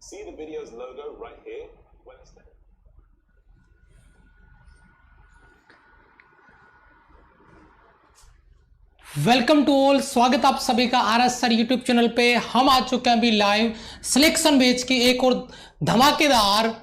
See the video's logo right here when it's there. Welcome to all, स्वागत आप सभी का आरएस सर यूट्यूब चैनल पे। हम आ चुके हैं अभी लाइव सिलेक्शन बेच की एक और धमाकेदार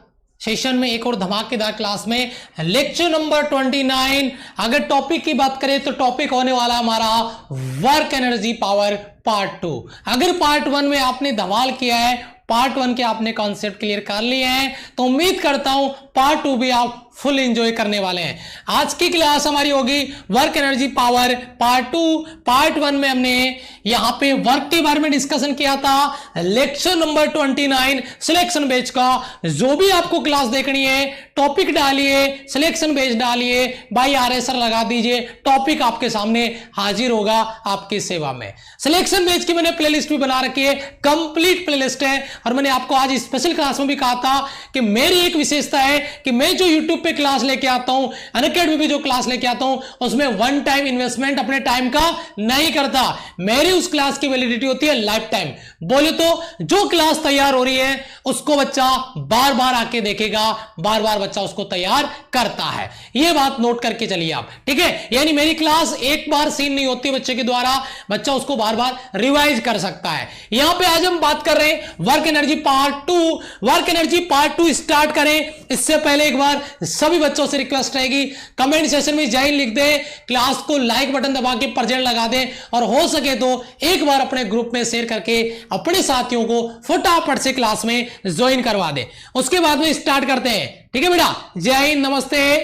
सेशन में, एक और धमाकेदार क्लास में, लेक्चर नंबर 29। अगर टॉपिक की बात करें तो टॉपिक होने वाला हमारा वर्क एनर्जी पावर पार्ट 2। अगर पार्ट 1 में आपने धमाल किया है, पार्ट 1 के आपने कॉन्सेप्ट क्लियर कर लिए हैं, तो उम्मीद करता हूं पार्ट 2 भी आप फुल एंजॉय करने वाले हैं। आज की क्लास हमारी होगी work energy power part 2। Part 1 में हमने यहां पे वर्क के बारे में डिस्कशन किया था, लेक्चर नंबर 29 सिलेक्शन बेच का। जो भी आपको क्लास देखनी है, टॉपिक डालिए, सिलेक्शन बेच डालिए, बाई आरएसआर लगा दीजिए, टॉपिक आपके सामने हाजिर होगा आपकी सेवा में। सिलेक्शन बेच की मैंने प्लेलिस्ट भी बना रखी है, कंप्लीट प्लेलिस्ट है। और मैंने आपको आज स्पेशल क्लास में भी कहा था कि मेरी एक विशेषता है कि मैं जो यूट्यूब पे क्लास लेके आता हूं, अनअकैडमी पे जो क्लास लेके आता हूं, उसमें वन टाइम इन्वेस्टमेंट अपने टाइम का नहीं करता। मेरी उस क्लास की वैलिडिटी होती है लाइफ टाइम। बोले तो जो क्लास तैयार हो रही है उसको बच्चा बार बार आके देखेगा, बार बार बच्चा उसको तैयार करता है। यह बात नोट करके चलिए आप, ठीक है। यानी मेरी क्लास एक बार सीन नहीं होती बच्चे के द्वारा, बच्चा उसको बार बार रिवाइज कर सकता है। यहां पे आज हम बात कर रहे हैं work energy part 2। Work energy part 2 start करें इससे पहले एक बार सभी बच्चों से रिक्वेस्ट रहेगी, कमेंट सेशन में जय हिंद लिख दें, क्लास को लाइक बटन दबा के प्रेजेंट लगा दें, और हो सके तो एक बार अपने ग्रुप में शेयर करके अपने साथियों को फटाफट से क्लास में ज्वाइन करवा दें। उसके बाद में स्टार्ट करते हैं, ठीक है बेटा। जय हिंद, नमस्ते।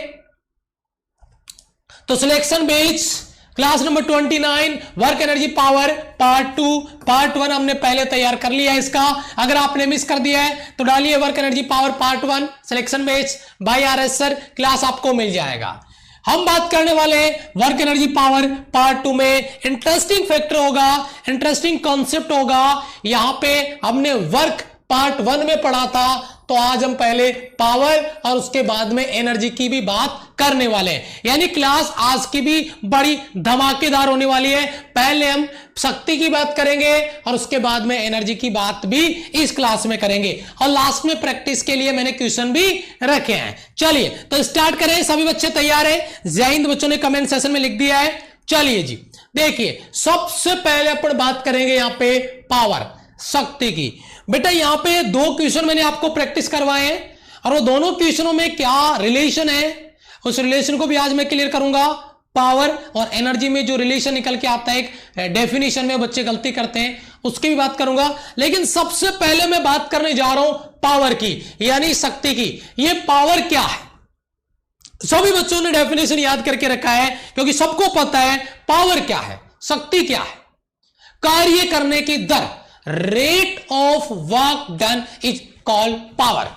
तो सिलेक्शन बेच class number 29 work energy power part 2। Part 1 हमने पहले तैयार कर लिया है इसका। अगर आपने मिस कर दिया है तो डालिए work energy power part 1 selection बेच बाय आरएसआर, क्लास आपको मिल जाएगा। हम बात करने वाले वर्क एनर्जी पावर पार्ट 2 में इंटरेस्टिंग फैक्टर होगा, इंटरेस्टिंग कॉन्सेप्ट होगा। यहां पे हमने वर्क पार्ट 1 में पढ़ा था, तो आज हम पहले पावर और उसके बाद में एनर्जी की भी बात करने वाले हैं। यानी क्लास आज की भी बड़ी धमाकेदार होने वाली है। पहले हम शक्ति की बात करेंगे और उसके बाद में एनर्जी की बात भी इस क्लास में करेंगे, और लास्ट में प्रैक्टिस के लिए मैंने क्वेश्चन भी रखे हैं। चलिए तो स्टार्ट करें। सभी बच्चे तैयार हैं? जय हिंद बच्चों ने कमेंट सेशन में लिख दिया है। चलिए जी, देखिए सबसे पहले अपन बात करेंगे यहां पे पावर, शक्ति की। बेटा यहां पे दो क्वेश्चन मैंने आपको प्रैक्टिस करवाए हैं, और वो दोनों क्वेश्चनों में क्या रिलेशन है उस रिलेशन को भी आज मैं क्लियर करूंगा। पावर और एनर्जी में जो रिलेशन निकल के आता है, एक डेफिनेशन में बच्चे गलती करते हैं, उसकी भी बात करूंगा। लेकिन सबसे पहले मैं बात करने जा रहा हूं पावर की, यानी शक्ति की। ये पावर क्या है? सभी बच्चों ने डेफिनेशन याद करके रखा है, क्योंकि सबको पता है पावर क्या है, शक्ति क्या है। कार्य करने की दर, rate of work done is called power.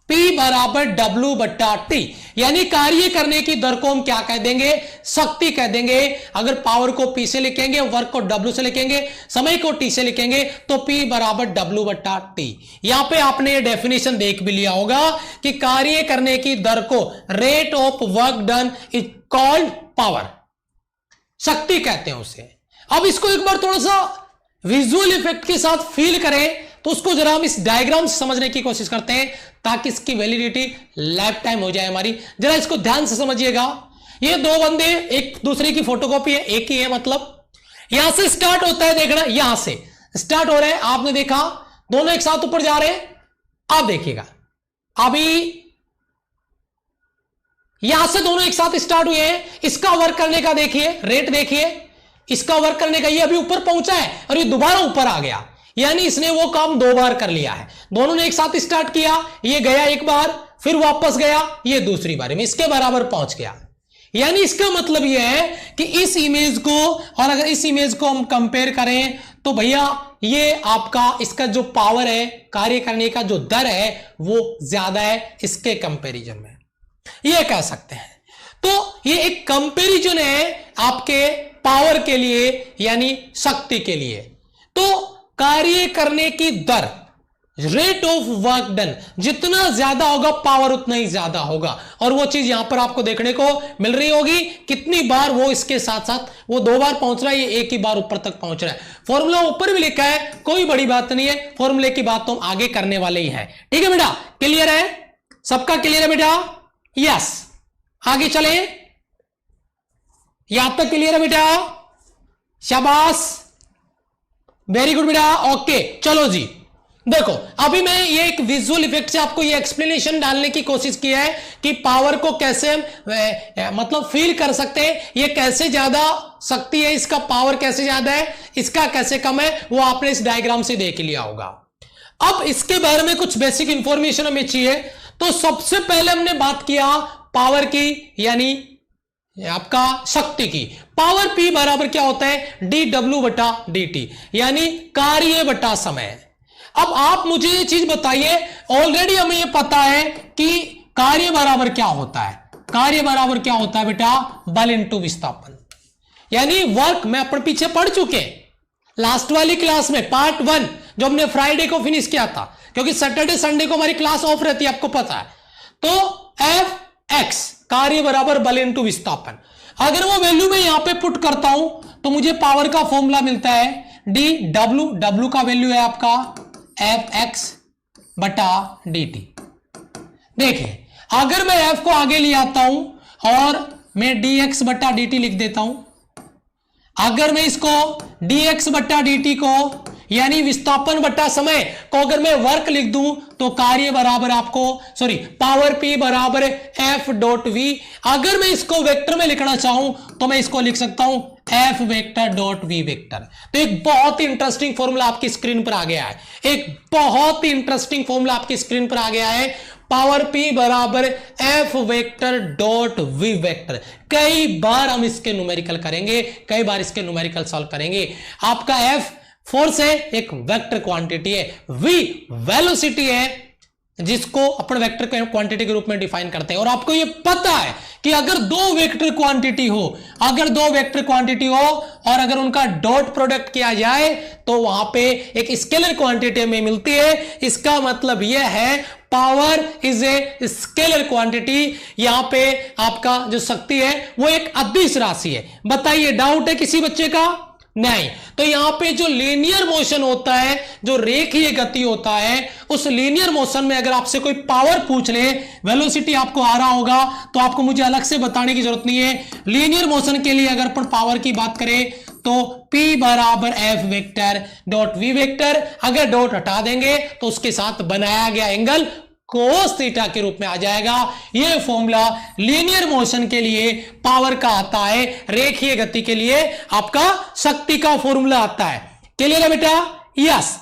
P बराबर W बट्टा T, यानी कार्य करने की दर को हम क्या कह देंगे? शक्ति कह देंगे। अगर पावर को P से लिखेंगे, वर्क को W से लिखेंगे, समय को T से लिखेंगे, तो P बराबर W बट्टा T। यहां पे आपने ये डेफिनेशन देख भी लिया होगा कि कार्य करने की दर को rate of work done is called power, शक्ति कहते हैं उसे। अब इसको एक बार थोड़ा सा विजुअल इफेक्ट के साथ फील करें, तो उसको जरा हम इस डायग्राम से समझने की कोशिश करते हैं, ताकि इसकी वैलिडिटी लाइफ टाइम हो जाए हमारी। जरा इसको ध्यान से समझिएगा। ये दो बंदे एक दूसरे की फोटोकॉपी है, एक ही है, मतलब यहां से स्टार्ट होता है, देखना यहां से स्टार्ट हो रहा है, आपने देखा दोनों एक साथ ऊपर जा रहे हैं। आप देखिएगा अभी यहां से दोनों एक साथ स्टार्ट हुए हैं। इसका वर्क करने का देखिए, रेट देखिए, इसका वर्क करने का, ये अभी ऊपर पहुंचा है और ये दोबारा ऊपर आ गया, यानी इसने वो काम दो बार कर लिया है। दोनों ने एक साथ स्टार्ट किया, ये गया एक बार, फिर वापस गया, ये दूसरी बार में इसके बराबर पहुंच गया। यानी इसका मतलब ये है कि इस इमेज को और अगर इस इमेज को हम कंपेयर करें, तो भैया ये आपका इसका जो पावर है, कार्य करने का जो दर है, वो ज्यादा है इसके कंपैरिजन में, ये कह सकते हैं। तो ये एक कंपैरिजन है आपके पावर के लिए, यानी शक्ति के लिए। तो कार्य करने की दर, रेट ऑफ वर्क डन, जितना ज्यादा होगा पावर उतना ही ज्यादा होगा। और वो चीज यहां पर आपको देखने को मिल रही होगी, कितनी बार वो इसके साथ साथ वो 2 बार पहुंच रहा है, ये एक ही बार ऊपर तक पहुंच रहा है। फॉर्मूला ऊपर भी लिखा है, कोई बड़ी बात नहीं है, फॉर्मूले की बात तो हम आगे करने वाले ही हैं। ठीक है बेटा, क्लियर है, सबका क्लियर है बेटा? यस, आगे चले, यहां तक क्लियर है बेटा? शाबाश, वेरी गुड बेटा। ओके चलो जी, देखो अभी मैं ये एक विजुअल इफेक्ट से आपको ये एक्सप्लेनेशन डालने की कोशिश की है कि पावर को कैसे मतलब फील कर सकते हैं, ये कैसे ज्यादा शक्ति है, इसका पावर कैसे ज्यादा है, इसका कैसे कम है, वो आपने इस डायग्राम से देख लिया होगा। अब इसके बारे में कुछ बेसिक इंफॉर्मेशन हमें चाहिए। तो सबसे पहले हमने बात किया पावर की, यानी आपका शक्ति की। पावर P बराबर क्या होता है? dW बटा dt, यानी कार्य बटा समय। अब आप मुझे ये चीज बताइए, ऑलरेडी हमें ये पता है कि कार्य बराबर क्या होता है। कार्य बराबर क्या होता है बेटा? बल इंटू विस्थापन, यानी वर्क में अपन पीछे पढ़ चुके हैं लास्ट वाली क्लास में, पार्ट 1 जो हमने फ्राइडे को फिनिश किया था, क्योंकि सैटरडे संडे को हमारी क्लास ऑफ रहती है, आपको पता है। तो Fx कार्य बराबर बल इंटू विस्थापन, अगर वो वैल्यू मैं यहां पे पुट करता हूं तो मुझे पावर का फॉर्मूला मिलता है dW, W का वैल्यू है आपका Fx बटा dt। देखिए अगर मैं F को आगे ले आता हूं और मैं dx बटा dt लिख देता हूं, अगर मैं इसको dx बटा dt को यानी विस्थापन बटा समय को अगर मैं वर्क लिख दूं तो कार्य बराबर आपको पावर P बराबर F डॉट V। अगर मैं इसको वेक्टर में लिखना चाहूं तो मैं इसको लिख सकता हूं F vector dot V vector. तो एक बहुत ही इंटरेस्टिंग फॉर्मूला आपकी स्क्रीन पर आ गया है, एक बहुत ही इंटरेस्टिंग फॉर्मूला आपकी स्क्रीन पर आ गया है, पावर P बराबर F vector dot V vector. कई बार हम इसके न्यूमेरिकल करेंगे, कई बार इसके न्यूमेरिकल सॉल्व करेंगे। आपका F फोर्स है, एक वेक्टर क्वांटिटी है, V वेलोसिटी है जिसको अपन वेक्टर क्वांटिटी के रूप में डिफाइन करते हैं। और आपको ये पता है कि अगर दो वेक्टर क्वांटिटी हो, अगर दो वेक्टर क्वांटिटी हो और अगर उनका डॉट प्रोडक्ट किया जाए तो वहां पे एक स्केलर क्वांटिटी में मिलती है। इसका मतलब यह है power is a scalar quantity. यहां पे आपका जो शक्ति है वो एक अदिश राशि है। बताइए, डाउट है किसी बच्चे का? नहीं। तो यहां पे जो लीनियर मोशन होता है, जो रेखीय गति होता है, उस लीनियर मोशन में अगर आपसे कोई पावर पूछ ले, वेलोसिटी आपको आ रहा होगा तो आपको मुझे अलग से बताने की जरूरत नहीं है। लीनियर मोशन के लिए अगर अपन पावर की बात करें तो P बराबर F vector dot V vector, अगर डॉट हटा देंगे तो उसके साथ बनाया गया एंगल कोस थीटा के रूप में आ जाएगा। यह फॉर्मूला लीनियर मोशन के लिए पावर का आता है, रेखीय गति के लिए आपका शक्ति का फॉर्मूला आता है। क्लियर है बेटा? यस,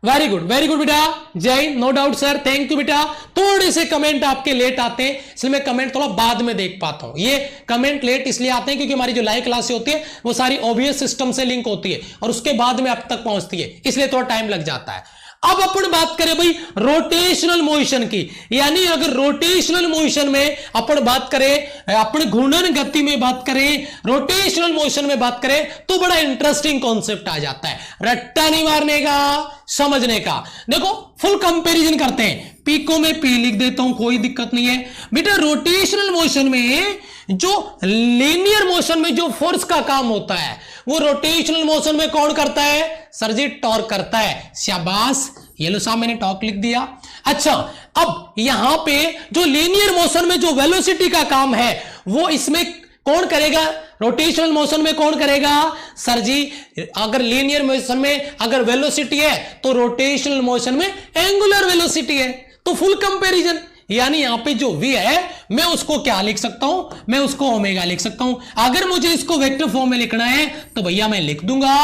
वेरी गुड बेटा, Jay, no doubt sir, thank you बेटा। थोड़े से कमेंट आपके लेट आते हैं, इसलिए मैं कमेंट थोड़ा बाद में देख पाता हूं। ये कमेंट लेट इसलिए आते हैं क्योंकि हमारी जो लाइव क्लासें होती है वो सारी OBS सिस्टम से लिंक होती है और उसके बाद में आप तक पहुंचती है, इसलिए थोड़ा टाइम लग जाता है। अब अपन बात करें भाई रोटेशनल मोशन की, यानी अगर रोटेशनल मोशन में अपन बात करें, अपन घूर्णन गति में बात करें, रोटेशनल मोशन में बात करें तो बड़ा इंटरेस्टिंग कॉन्सेप्ट आ जाता है, रट्टा नहीं मारने का, समझने का। देखो फुल कंपैरिजन करते हैं, P को मैं P लिख देता हूं, कोई दिक्कत नहीं है बेटा। रोटेशनल मोशन में जो लीनियर मोशन में जो फोर्स का काम होता है वो रोटेशनल मोशन में कौन करता है? सर जी टॉर्क करता है। शाबाश, ये लो साहब, मैंने टॉर्क लिख दिया। अच्छा, अब यहां पे जो लीनियर मोशन में जो वेलोसिटी का काम है वो इसमें कौन करेगा? रोटेशनल मोशन में कौन करेगा? सर जी अगर लीनियर मोशन में अगर वेलोसिटी है तो रोटेशनल मोशन में एंगुलर वेलोसिटी है। तो फुल कंपैरिजन, यानी यहां पे जो V है मैं उसको क्या लिख सकता हूं? मैं उसको ओमेगा लिख सकता हूं। अगर मुझे इसको वेक्टर फॉर्म में लिखना है तो भैया मैं लिख दूंगा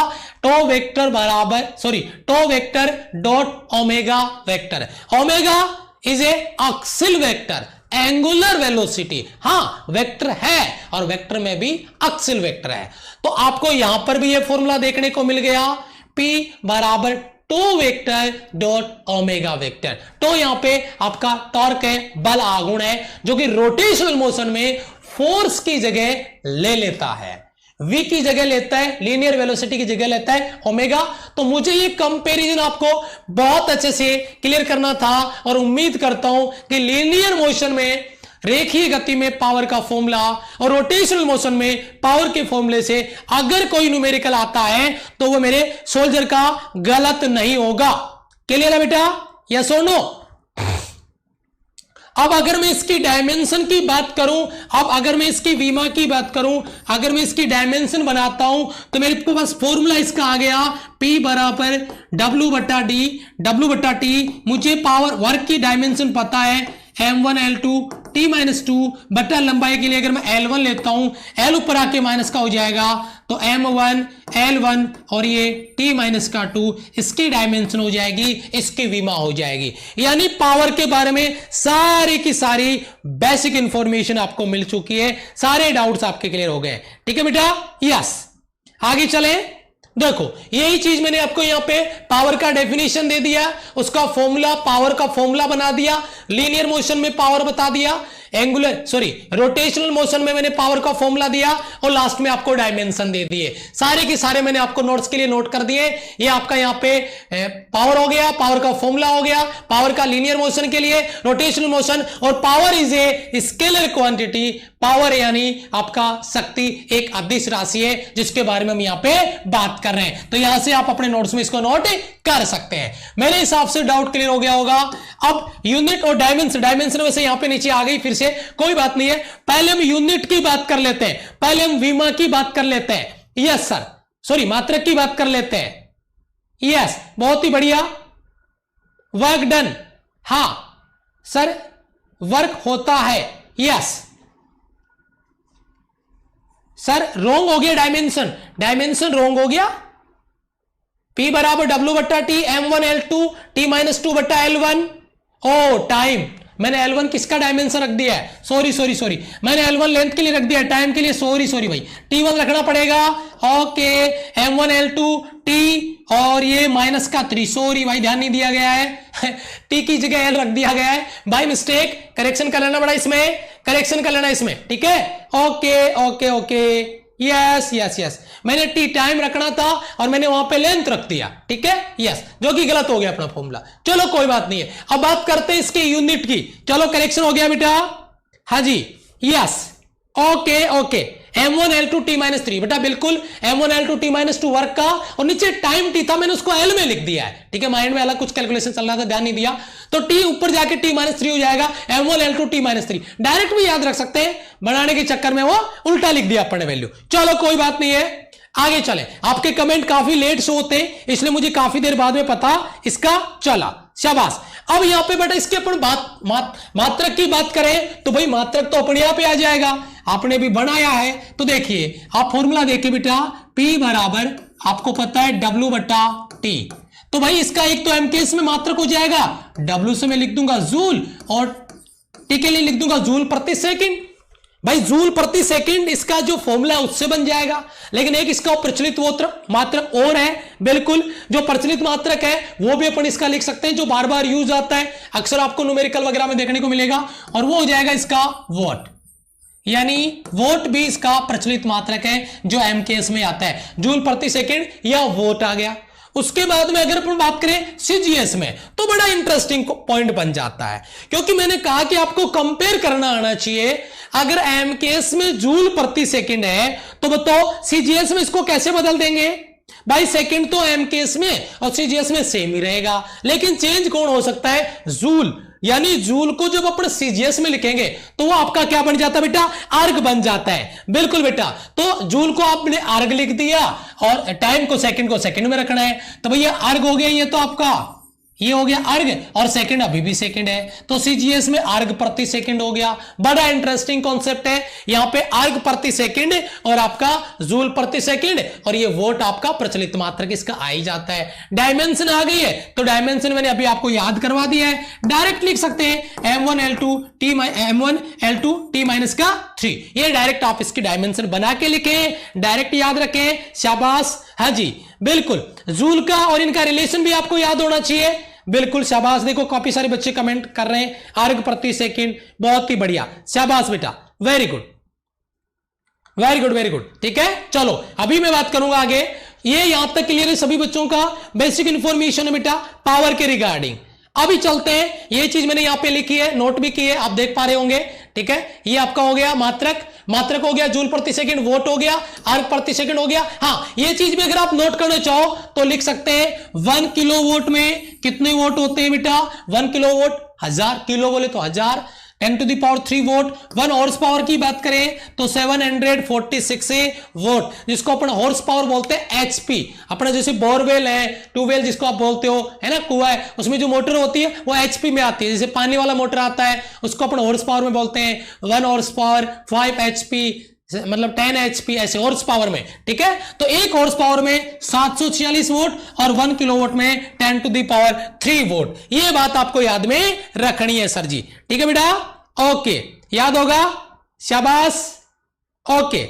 टो वेक्टर बराबर tau vector dot omega vector. Omega is a axial vector, angular velocity, हाँ वेक्टर है और वेक्टर में भी एक्सिल वेक्टर है। तो आपको यहां पर भी ये फॉर्मूला देखने को मिल गया, P बराबर tau vector dot omega vector. तो यहां पे आपका टॉर्क है, बल आघूर्ण है, जो कि रोटेशनल मोशन में फोर्स की जगह ले लेता है। v की जगह लेता है, लीनियर वेलोसिटी की जगह लेता है ओमेगा। तो मुझे ये कंपैरिजन आपको बहुत अच्छे से क्लियर करना था और उम्मीद करता हूं कि लीनियर मोशन में, रेखीय गति में पावर का फॉर्मूला और रोटेशनल मोशन में पावर के फॉर्मूले से अगर कोई न्यूमेरिकल आता है तो वो मेरे सोल्जर का गलत नहीं होगा। क्लियर है बेटा? यस और नो? अब अगर मैं इसकी डायमेंशन की बात करूं, अब अगर मैं इसकी विमा की बात करूं, अगर मैं इसकी डायमेंशन बनाता हूं तो मेरे पास फॉर्मूला इसका आ गया P बराबर W बटा टी। मुझे पावर वर्क की डायमेंशन पता है m1 L2 T-2 बटा लंबाई के लिए अगर मैं L1 लेता हूं, L ऊपर आके माइनस का हो जाएगा तो m1 L1 और ये T-2 इसकी डायमेंशन हो जाएगी, इसकी विमा हो जाएगी। यानी पावर के बारे में सारी की सारी बेसिक इंफॉर्मेशन आपको मिल चुकी है, सारे डाउट्स आपके क्लियर हो गए। ठीक है बेटा? यस। आगे चले। देखो यही चीज मैंने आपको यहां पे पावर का डेफिनेशन दे दिया, उसका फॉर्मूला, पावर का फॉर्मूला बना दिया, लीनियर मोशन में पावर बता दिया, रोटेशनल मोशन में मैंने पावर का फॉर्मूला दिया और लास्ट में आपको डायमेंशन दे दिए। सारे के सारे मैंने आपको नोट्स के लिए नोट कर दिए। ये आपका यहां पे पावर हो गया, पावर का फॉर्मूला हो गया, पावर का लीनियर मोशन के लिए, रोटेशनल मोशन, और power is a scalar quantity. Power यानी आपका शक्ति एक अदिश राशि है जिसके बारे में हम यहां पे बात कर रहे हैं। तो यहां से आप अपने नोट्स में इसको नोट कर सकते हैं। मेरे हिसाब से डाउट क्लियर हो गया होगा। अब यूनिट और डायमेंशन वैसे यहां पे नीचे आ गई फिर से, कोई बात नहीं है। पहले हम यूनिट की बात कर लेते हैं, पहले हम विमा की बात कर लेते हैं। यस सर, सॉरी मात्रक की बात कर लेते हैं। यस, बहुत ही बढ़िया। वर्क डन, हां सर वर्क होता है। यस सर, रोंग हो गया डायमेंशन रोंग हो गया। P बराबर W बट्टा टी, M1 L2 T-2 बट्टा L1। ओ टाइम, मैंने L1 किसका डायमेंशन रख दिया है? सॉरी मैंने L1 लेंथ के लिए रख दिया है, टाइम के लिए सॉरी भाई, T1 रखना पड़ेगा। ओके, M1 L2 T और ये माइनस का 3, सॉरी भाई ध्यान नहीं दिया गया है T की जगह L रख दिया गया है बाय मिस्टेक। करेक्शन कर लेना बड़ा इसमें, करेक्शन कर लेना इसमें, ठीक है? ओके यस, मैंने टी टाइम रखना था और मैंने वहां पे लेंथ रख दिया, ठीक है? यस, जो कि गलत हो गया अपना फॉर्मूला। चलो कोई बात नहीं है। अब बात करते हैं इसकी यूनिट की। चलो करेक्शन हो गया बेटा, हाँ जी, yes, okay. M1 L2 T-3 बेटा, बिल्कुल M1 L2 T-2 वर्क का, और नीचे टाइम T था, मैंने उसको L में लिख दिया है, ठीक है? माइंड में अलग कुछ कैलकुलेशन चल रहा था, ध्यान नहीं दिया, तो T ऊपर जाके T-3 हो जाएगा, M1 L2 T-3। डायरेक्ट भी याद रख सकते हैं, बनाने के चक्कर में वो उल्टा लिख दिया अपन ने वैल्यू। चलो कोई बात नहीं है, आगे चले। आपके कमेंट काफी लेट से होते हैं, इसलिए मुझे काफी देर बाद में पता इसका चला, शाबाश। अब यहां पे बेटा इसके अपन मात्रक की बात करें तो भाई मात्रक तो अपने यहां पे आ जाएगा, आपने भी बनाया है। तो देखिए आप फॉर्मूला देखिए बेटा, P बराबर आपको पता है W बटा टी। तो भाई इसका एक तो एमकेएस में मात्रक हो जाएगा, W से मैं लिख दूंगा जूल और टी के लिए लिख दूंगा जूल प्रति सेकंड। भाई जूल प्रति सेकंड इसका जो फॉर्मूला है उससे बन जाएगा, लेकिन एक इसका प्रचलित मात्रक और है, बिल्कुल जो प्रचलित मात्रक है वो भी अपन इसका लिख सकते हैं, जो बार बार यूज आता है, अक्सर आपको न्यूमेरिकल वगैरह में देखने को मिलेगा, और वो हो जाएगा इसका वॉट। यानी वोट भी इसका प्रचलित मात्रक है जो एमकेएस में आता है, जूल प्रति सेकंड या वोट आ गया। उसके बाद में अगर अपन बात करें सीजीएस में तो बड़ा इंटरेस्टिंग पॉइंट बन जाता है, क्योंकि मैंने कहा कि आपको कंपेयर करना आना चाहिए। अगर एमकेएस में जूल प्रति सेकंड है तो बताओ सीजीएस में इसको कैसे बदल देंगे? भाई सेकंड तो एमकेएस में और सीजीएस में सेम ही रहेगा, लेकिन चेंज कौन हो सकता है? जूल। यानी जूल को जब अपन सीजीएस में लिखेंगे तो वो आपका क्या बन जाता है बेटा? आर्ग बन जाता है, बिल्कुल बेटा। तो जूल को आपने आर्ग लिख दिया और टाइम को सेकंड में रखना है, तो भैया आर्ग हो गया, ये तो आपका ये हो गया अर्ग, और सेकंड अभी भी सेकंड है, तो सीजीएस में अर्ग प्रति सेकंड हो गया। बड़ा इंटरेस्टिंग कॉन्सेप्ट है, यहां पे अर्ग प्रति सेकंड और आपका जूल प्रति सेकंड, और ये वोट आपका प्रचलित मात्रक इसका आ ही जाता है। डायमेंशन आ गई है तो डायमेंशन मैंने अभी आपको याद करवा दिया है, डायरेक्ट लिख सकते हैं M1 L2 T-3। ये डायरेक्ट आप इसकी डायमेंशन बना के लिखें, डायरेक्ट याद रखें, शाबाश। हाँ जी बिल्कुल, जूल का और इनका रिलेशन भी आपको याद होना चाहिए, बिल्कुल शाबाश। देखो काफी सारे बच्चे कमेंट कर रहे हैं, आर्ग प्रति सेकंड, बहुत ही बढ़िया, शाबाश बेटा, very good. Very good very good, ठीक है। चलो अभी मैं बात करूंगा आगे, ये यहां तक क्लियर है सभी बच्चों का, बेसिक इंफॉर्मेशन है बेटा पावर के रिगार्डिंग। अभी चलते हैं, ये चीज मैंने यहां पे लिखी है, नोट भी की है, आप देख पा रहे होंगे, ठीक है। ये आपका हो गया मात्रक, मात्रक हो गया जूल प्रति सेकंड, वोट हो गया, आर्क प्रति सेकंड हो गया। हाँ, ये चीज भी अगर आप नोट करना चाहो तो लिख सकते हैं 1 किलो वोट में कितने वोट होते हैं बेटा, 1 किलो वोट 1000, किलो बोले तो 1000, 10⁻³ वोट। 1 हॉर्स पावर की बात करें तो 746 वोट, जिसको अपन हॉर्स पावर बोलते हैं एचपी। अपना जैसे बोरवेल है, ट्यूबवेल जिसको आप बोलते हो, है ना, कुआं है, उसमें जो मोटर होती है वो एचपी में आती है। जैसे पानी वाला मोटर आता है उसको अपन हॉर्स पावर में बोलते हैं, 1 हॉर्स पावर 5 एचपी, मतलब 10 एचपी, ऐसे हॉर्स पावर में, ठीक है। तो 1 हॉर्स पावर में 746 वोट और 1 किलोवाट में 10⁻³ वोट। ये बात आपको याद में रखनी है सर जी, ठीक है बेटा, ओके, याद होगा, शाबाश, ओके।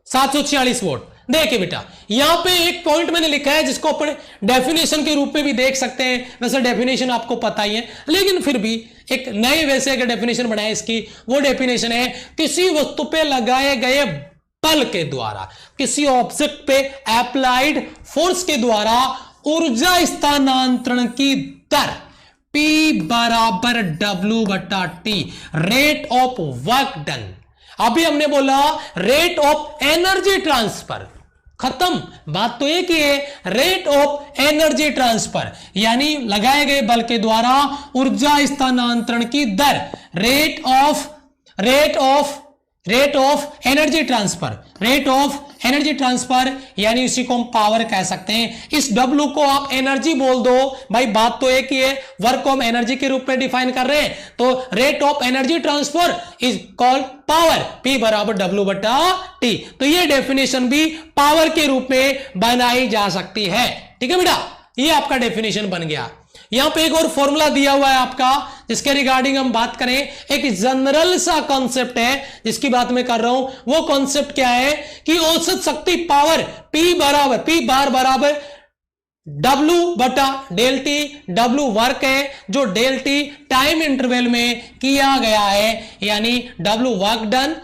746 वोट। देखिए बेटा यहां पे एक पॉइंट मैंने लिखा है जिसको अपन डेफिनेशन के रूप में भी देख सकते हैं, वैसे डेफिनेशन आपको पता ही है, लेकिन फिर भी एक नए वैसे अगर डेफिनेशन बनाए इसकी, वो डेफिनेशन है किसी वस्तु पे लगाए गए बल के द्वारा, किसी ऑब्जेक्ट पे अप्लाइड फोर्स के द्वारा ऊर्जा स्थानांतरण की दर P बराबर W/T, rate of work done. अभी हमने बोला रेट ऑफ एनर्जी ट्रांसफर, खत्म, बात तो एक ही है, रेट ऑफ एनर्जी ट्रांसफर यानी लगाए गए बल के द्वारा ऊर्जा स्थानांतरण की दर, rate of energy transfer, rate of energy transfer यानी इसी को हम पावर कह सकते हैं। इस W को आप एनर्जी बोल दो भाई, बात तो एक ही है, वर्क को हम एनर्जी के रूप में डिफाइन कर रहे हैं, तो rate of energy transfer is called power, P बराबर W/T। तो ये डेफिनेशन भी पावर के रूप में बनाई जा सकती है, ठीक है बेटा, ये आपका डेफिनेशन बन गया। यहां पे एक और फॉर्मूला दिया हुआ है आपका, जिसके रिगार्डिंग हम बात करें, एक जनरल सा कॉन्सेप्ट है जिसकी बात मैं कर रहा हूं। वो कॉन्सेप्ट क्या है कि औसत शक्ति पावर P बार बराबर W/T, W वर्क है जो ΔT टाइम इंटरवल में किया गया है, यानी W work done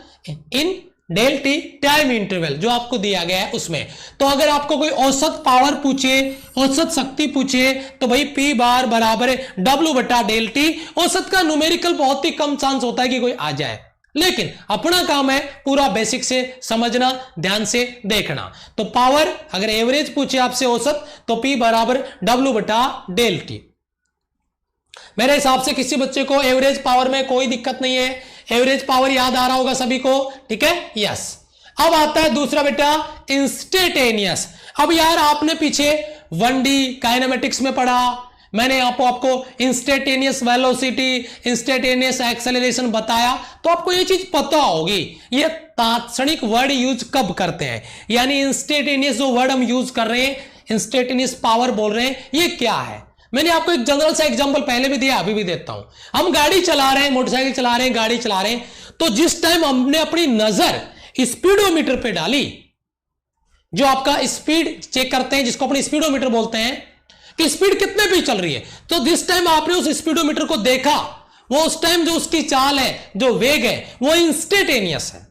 in ΔT time interval जो आपको दिया गया है उसमें। तो अगर आपको कोई औसत पावर पूछे, औसत शक्ति पूछे, तो भाई P बार बराबर W/ΔT। औसत का न्यूमेरिकल बहुत ही कम चांस होता है कि कोई आ जाए, लेकिन अपना काम है पूरा बेसिक से समझना, ध्यान से देखना। तो पावर अगर एवरेज पूछे आपसे औसत, तो P बराबर W/ΔT। मेरे हिसाब से किसी बच्चे को एवरेज पावर में कोई दिक्कत नहीं है, एवरेज पावर याद आ रहा होगा सभी को, ठीक है, यस। अब आता है दूसरा बेटा इंस्टेंटेनियस। अब यार आपने पीछे 1D काइनेमेटिक्स में पढ़ा, मैंने आपको इंस्टेंटेनियस वेलोसिटी, इंस्टेंटेनियस एक्सेलरेशन बताया, तो आपको ये चीज पता होगी ये तात्क्षणिक वर्ड यूज कब करते हैं, यानी इंस्टेंटेनियस जो वर्ड हम यूज कर रहे हैं, इंस्टेंटेनियस पावर बोल रहे हैं, ये क्या है। मैंने आपको एक जनरल सा एग्जांपल पहले भी दिया, अभी भी देता हूं। हम गाड़ी चला रहे हैं, मोटरसाइकिल चला रहे हैं, गाड़ी चला रहे हैं, तो जिस टाइम हमने अपनी नजर स्पीडोमीटर पे डाली, जो आपका स्पीड चेक करते हैं जिसको अपने स्पीडोमीटर बोलते हैं, कि स्पीड कितने पे चल रही है, तो जिस टाइम आपने उस स्पीडोमीटर को देखा, वो उस टाइम जो उसकी चाल है, जो वेग है, वो इंस्टेंटेनियस है।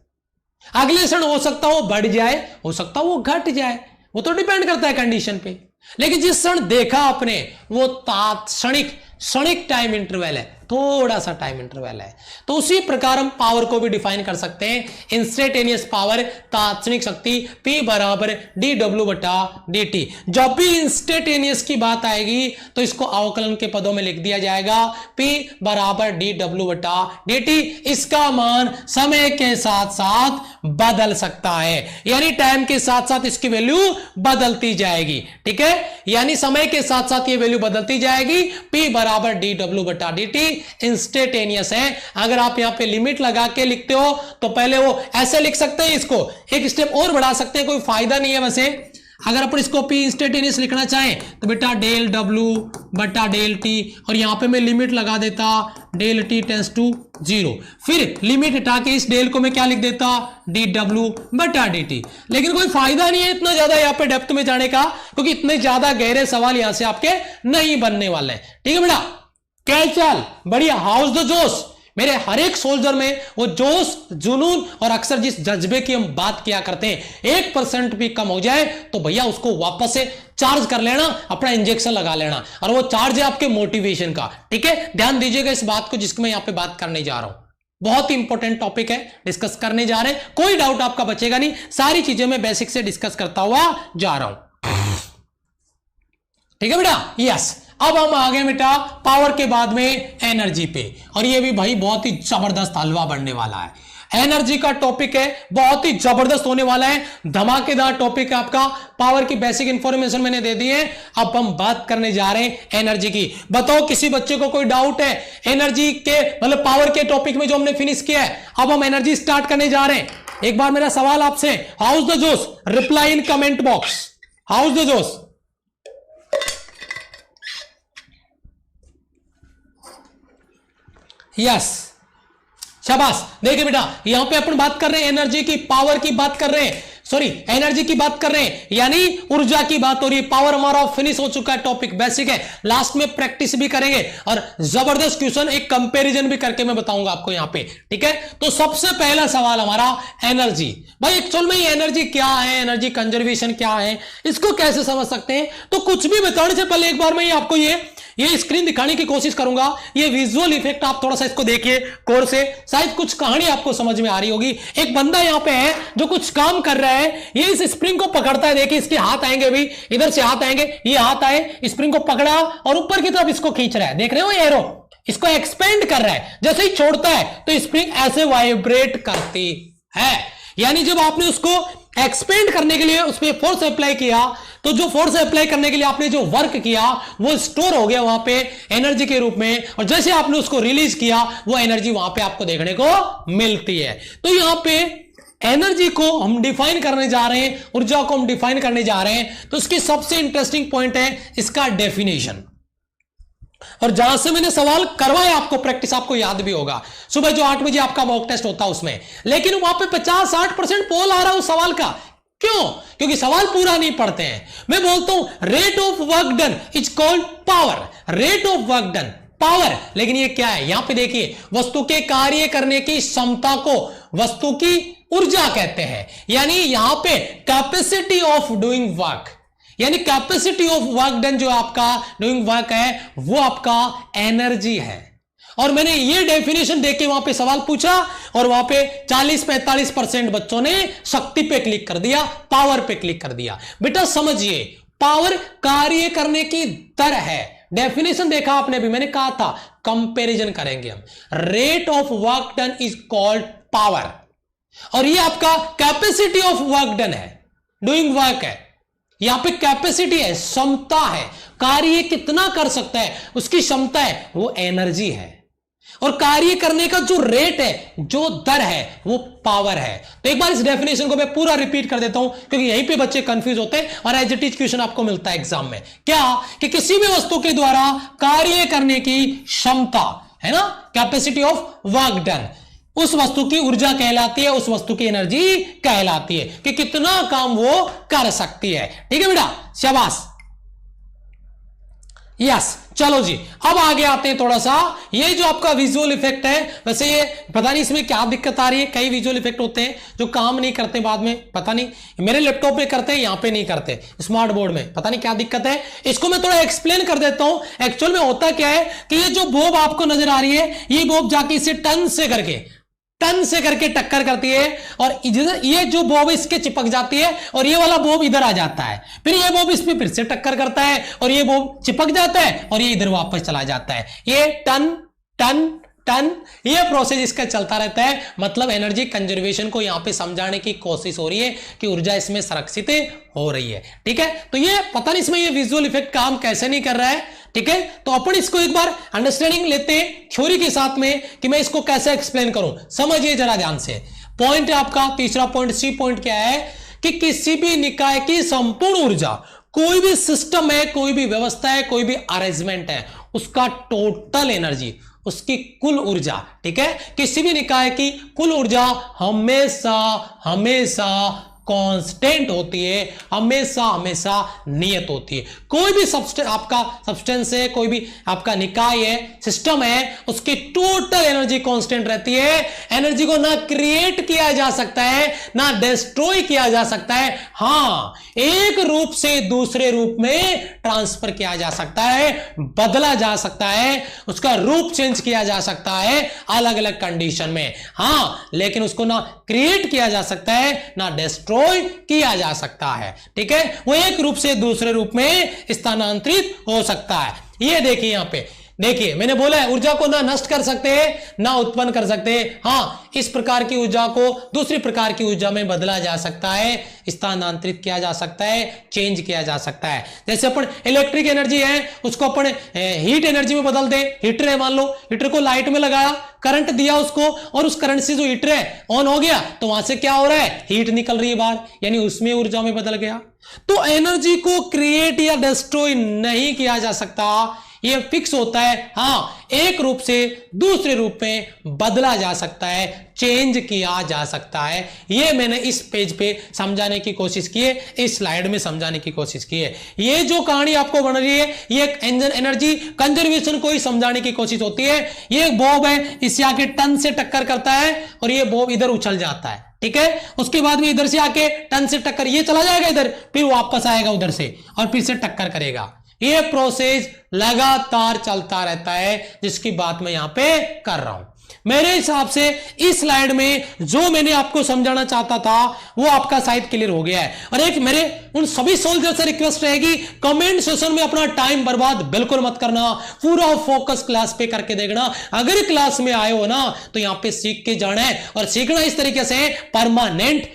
अगले क्षण हो सकता है वो बढ़ जाए, हो सकता है वो घट जाए, वो तो डिपेंड करता है कंडीशन पे, लेकिन जिस क्षण देखा आपने वो क्षणिक टाइम इंटरवल है, थोड़ा सा टाइम इंटरवल है। तो उसी प्रकार हम पावर को भी डिफाइन कर सकते हैं, इंस्टेंटेनियस पावर, तात्क्षणिक शक्ति, P बराबर dW/dt। जब भी इंस्टेंटेनियस की बात आएगी तो इसको अवकलन के पदों में लिख दिया जाएगा, P बराबर dW/dt। इसका मान समय के साथ साथ बदल सकता है, यानी टाइम के साथ साथ इसकी वैल्यू बदलती जाएगी, ठीक है, यानी समय के साथ साथ ये वैल्यू बदलती जाएगी। P बराबर dW/dt इंस्टेंटेनियस है। अगर आप यहां पे लिमिट लगा के लिखते हो तो पहले वो ऐसे लिख सकते हैं, इसको एक स्टेप और बढ़ा सकते हैं, कोई फायदा नहीं है वैसे। अगर अपन इसको P इंस्टेंटेनियस लिखना चाहें तो बेटा ΔW/ΔT, और यहां पे मैं लिमिट लगा देता ΔT टेंड्स टू 0, फिर लिमिट हटा के इस डेल को मैं क्या लिख देता dW/dt। लेकिन कोई फायदा नहीं है इतना ज्यादा यहां पे डेप्थ में जाने का, क्योंकि इतने ज्यादा गहरे सवाल यहां से आपके नहीं बनने वाले हैं, ठीक है बेटा। क्या चल बढ़िया, हाउस द जोश, मेरे हर एक सोल्जर में वो जोश, जुनून और अक्सर जिस जज्बे की हम बात किया करते हैं 1% भी कम हो जाए तो भैया उसको वापस से चार्ज कर लेना, अपना इंजेक्शन लगा लेना, और वो चार्ज है आपके मोटिवेशन का। ठीक है, ध्यान दीजिएगा इस बात को जिसको मैं यहां पे बात करने जा रहा हूं। बहुत ही इंपॉर्टेंट टॉपिक है, डिस्कस करने जा रहे हैं, कोई डाउट आपका बचेगा नहीं, सारी चीजें मैं बेसिक से डिस्कस करता हुआ जा रहा हूं। ठीक है बेटा, यस। अब हम आ गए बेटा पावर के बाद में एनर्जी पे, और ये भी भाई बहुत ही जबरदस्त हलवा बनने वाला है। एनर्जी का टॉपिक है, बहुत ही जबरदस्त होने वाला है, धमाकेदार टॉपिक है आपका। पावर की बेसिक इंफॉर्मेशन मैंने दे दी है, अब हम बात करने जा रहे हैं एनर्जी की। बताओ किसी बच्चे को कोई डाउट है एनर्जी के, मतलब पावर के टॉपिक में जो हमने फिनिश किया है, अब हम एनर्जी स्टार्ट करने जा रहे हैं। एक बार मेरा सवाल आपसे, हाउस द जोश, reply in comment box, house the जोश। यस, शाबाश। देखिए बेटा, यहां पे अपन बात कर रहे हैं एनर्जी की, पावर की बात कर रहे हैं, सॉरी एनर्जी की बात कर रहे हैं, यानी ऊर्जा की बात हो रही है। पावर हमारा फिनिश हो चुका है, टॉपिक बेसिक है, लास्ट में प्रैक्टिस भी करेंगे और जबरदस्त क्वेश्चन, एक कंपैरिजन भी करके मैं बताऊंगा आपको यहां पे। ठीक है, तो सबसे पहला सवाल हमारा एनर्जी। भाई एक्चुअल में एनर्जी क्या है, एनर्जी कंजर्वेशन क्या है, इसको कैसे समझ सकते हैं? तो कुछ भी बताने से पहले एक बार मैं आपको ये स्क्रीन दिखाने की कोशिश करूंगा। ये विजुअल इफेक्ट आप थोड़ा सा इसको देखिए गौर से, शायद कुछ कहानी आपको समझ में आ रही होगी। एक बंदा यहां पे है जो कुछ काम कर रहा है, ये इस स्प्रिंग को पकड़ता है, देखिए इसके हाथ आएंगे, भी इधर से हाथ आएंगे, ये हाथ आए, स्प्रिंग को पकड़ा और ऊपर की तरफ इसको खींच रहा है, देख रहे हो एरो, इसको एक्सपेंड कर रहा है। जैसे ही छोड़ता है तो स्प्रिंग ऐसे वाइब्रेट करती है, यानी जब आपने उसको एक्सपेंड करने के लिए उस पर फोर्स अप्लाई किया, तो जो फोर्स अप्लाई करने के लिए आपने जो वर्क किया वो स्टोर हो गया वहां पे एनर्जी के रूप में, और जैसे आपने उसको रिलीज किया वो एनर्जी वहां पे आपको देखने को मिलती है। तो यहां पे एनर्जी को हम डिफाइन करने जा रहे हैं, ऊर्जा को हम डिफाइन करने जा रहे हैं। तो इसकी सबसे इंटरेस्टिंग पॉइंट है इसका डेफिनेशन, और जहां से मैंने सवाल करवाया आपको, प्रैक्टिस आपको याद भी होगा, सुबह जो 8 बजे आपका मॉक टेस्ट होता है उसमें, लेकिन वहां पे 50-60% पोल आ रहा है उस सवाल का। क्यों? क्योंकि सवाल पूरा नहीं पढ़ते हैं। मैं बोलता हूं rate of work done is called power, rate of work done power, लेकिन ये क्या है? यहां पे देखिए, वस्तु के कार्य करने की क्षमता को वस्तु की ऊर्जा कहते हैं, यानी यहां पे कैपेसिटी ऑफ डूइंग वर्क, यानी कैपेसिटी ऑफ वर्क डन जो आपका डूइंग वर्क है वो आपका एनर्जी है। और मैंने ये डेफिनेशन देके वहां पे सवाल पूछा और वहां पे 40-45% बच्चों ने शक्ति पे क्लिक कर दिया, पावर पे क्लिक कर दिया। बेटा समझिए, पावर कार्य करने की दर है। डेफिनेशन देखा आपने भी, मैंने कहा था कंपैरिजन करेंगे हम। Rate of work done is called power, और ये आपका कैपेसिटी ऑफ वर्क डन है, डूइंग वर्क है। यहां पे कैपेसिटी है, क्षमता है, कार्य कितना कर सकता है उसकी क्षमता है, वो एनर्जी है। और कार्य करने का जो रेट है, जो दर है, वो पावर है। तो एक बार इस डेफिनेशन को मैं पूरा रिपीट कर देता हूं, क्योंकि यहीं पे बच्चे कंफ्यूज होते हैं और एज इट इज क्वेश्चन आपको मिलता है एग्जाम में। क्या कि किसी भी वस्तु के द्वारा कार्य करने की क्षमता है ना, कैपेसिटी ऑफ वर्क डन, उस वस्तु की ऊर्जा कहलाती है, उस वस्तु की एनर्जी कहलाती है कि कितना काम वो कर सकती है। ठीक है बेटा, शाबाश, यस। चलो जी, अब आगे आते हैं थोड़ा सा। ये जो आपका विजुअल इफेक्ट है, वैसे ये पता नहीं इसमें क्या दिक्कत आ रही है, कई विजुअल इफेक्ट होते हैं जो काम नहीं करते बाद में, पता नहीं, मेरे लैपटॉप पे करते हैं, यहां पे नहीं करते, स्मार्ट बोर्ड में, पता नहीं क्या दिक्कत है। इसको मैं थोड़ा एक्सप्लेन कर देता हूं। एक्चुअल में होता क्या है कि ये जो बॉब आपको नजर आ रही है, ये बॉब जाके इसे टन से करके टक्कर करती है, और ये जो बॉब इसके चिपक जाती है और ये वाला बॉब इधर आ जाता है, फिर ये बॉब इसमें फिर से टक्कर करता है और ये बॉब चिपक जाता है और ये इधर वापस चला जाता है। ये टन टन टन, ये प्रोसेस इसका चलता रहता है। मतलब एनर्जी कंजर्वेशन को यहां पे समझाने की कोशिश हो रही है कि ऊर्जा इसमें संरक्षित हो रही है। ठीक है, तो ये पता नहीं इसमें ये विजुअल इफेक्ट काम कैसे नहीं कर रहा है। ठीक है, तो अपन इसको एक बार अंडरस्टैंडिंग लेते हैं थ्योरी के साथ में कि मैं इसको कैसे एक्सप्लेन करूं। समझिए जरा ध्यान से। पॉइंट है आपका तीसरा पॉइंट, सी पॉइंट क्या है कि किसी भी निकाय की संपूर्ण ऊर्जा, कोई भी सिस्टम है, कोई भी व्यवस्था है, कोई भी अरेंजमेंट है, उसका टोटल एनर्जी, उसकी कुल ऊर्जा, ठीक है, किसी भी निकाय की कुल ऊर्जा हमेशा कांस्टेंट होती है, हमेशा हमेशा नियत होती है। कोई भी आपका सब्सटेंस है, कोई भी आपका निकाय है, सिस्टम है, उसकी टोटल एनर्जी कांस्टेंट रहती है। एनर्जी को ना क्रिएट किया जा सकता है ना डिस्ट्रॉय किया जा सकता है, हां एक रूप से दूसरे रूप में ट्रांसफर किया जा सकता है, बदला जा सकता है, उसका रूप चेंज किया जा सकता है अलग अलग कंडीशन में, हां लेकिन उसको ना क्रिएट किया जा सकता है ना डिस्ट्रॉय किया जा सकता है। ठीक है, वो एक रूप से दूसरे रूप में स्थानांतरित हो सकता है। ये देखिए यहां पे, देखिए मैंने बोला है ऊर्जा को ना नष्ट कर सकते हैं ना उत्पन्न कर सकते हैं, हां इस प्रकार की ऊर्जा को दूसरी प्रकार की ऊर्जा में बदला जा सकता है, स्थानांतरित किया जा सकता है, चेंज किया जा सकता है। जैसे अपन इलेक्ट्रिक एनर्जी है उसको अपन हीट एनर्जी में बदल दें। हीटर है, मान लो हीटर को लाइट में लगाया, करंट दिया उसको, और उस करंट से जो हीटर है ऑन हो गया तो वहां से क्या हो रहा है, हीट निकल रही है बाहर, यानी उसमें ऊर्जा में बदल गया। तो एनर्जी को क्रिएट या डिस्ट्रॉय नहीं किया जा सकता, ये फिक्स होता है, हां एक रूप से दूसरे रूप में बदला जा सकता है, चेंज किया जा सकता है। ये मैंने इस पेज पे समझाने की कोशिश की है, इस स्लाइड में समझाने की कोशिश की है। ये जो कहानी आपको बन रही है ये एक एनर्जी कंजर्वेशन को ही समझाने की कोशिश होती है। ये एक बॉब है, इससे आके टन से टक्कर करता है और ये बॉब इधर उछल जाता है। ठीक है, उसके बाद में इधर से आके टन से टक्कर, ये चला जाएगा इधर, फिर वापस आएगा उधर से और फिर से टक्कर करेगा। ये प्रोसेस लगातार चलता रहता है, जिसकी बात मैं यहां पे कर रहा हूं। मेरे हिसाब से इस स्लाइड में जो मैंने आपको समझाना चाहता था वो आपका शायद क्लियर हो गया है। और एक मेरे उन सभी सोल्जर से रिक्वेस्ट रहेगी, कमेंट सेशन में अपना टाइम बर्बाद बिल्कुल मत करना, पूरा फोकस क्लास पे करके देखना। अगर क्लास में आए हो ना तो यहां पे सीख के जाना है, और सीखना इस तरीके से परमानेंट,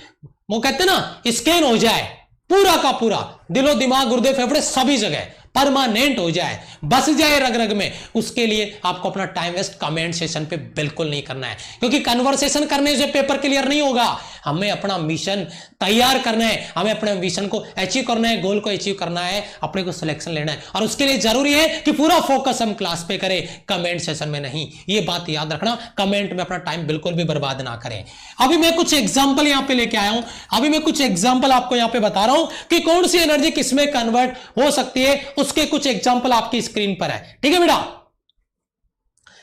वो कहते हैं ना स्कैन हो जाए पूरा का पूरा, दिलो दिमाग गुर्दे फेफड़े सभी जगह परमानेंट हो जाए, बस जाए रग रग में। उसके लिए आपको अपना टाइम वेस्ट कमेंट सेशन पे बिल्कुल नहीं करना है, क्योंकि कन्वर्सेशन करने से पेपर क्लियर नहीं होगा। हमें अपना मिशन तैयार करना है, हमें अपने मिशन को अचीव करना है, गोल को अचीव करना है, अपने को सिलेक्शन लेना है, और उसके लिए जरूरी है कि पूरा फोकस हम क्लास पे करें, कमेंट सेशन में नहीं। ये बात याद रखना, कमेंट में अपना टाइम बिल्कुल भी बर्बाद ना करें। अभी मैं कुछ एग्जाम्पल यहां पे लेके आया हूं, अभी मैं कुछ एग्जाम्पल आपको यहां पे बता रहा हूं कि कौन सी एनर्जी किसमें कन्वर्ट हो सकती है, उसके कुछ एग्जाम्पल आपकी स्क्रीन पर है। ठीक है बेटा,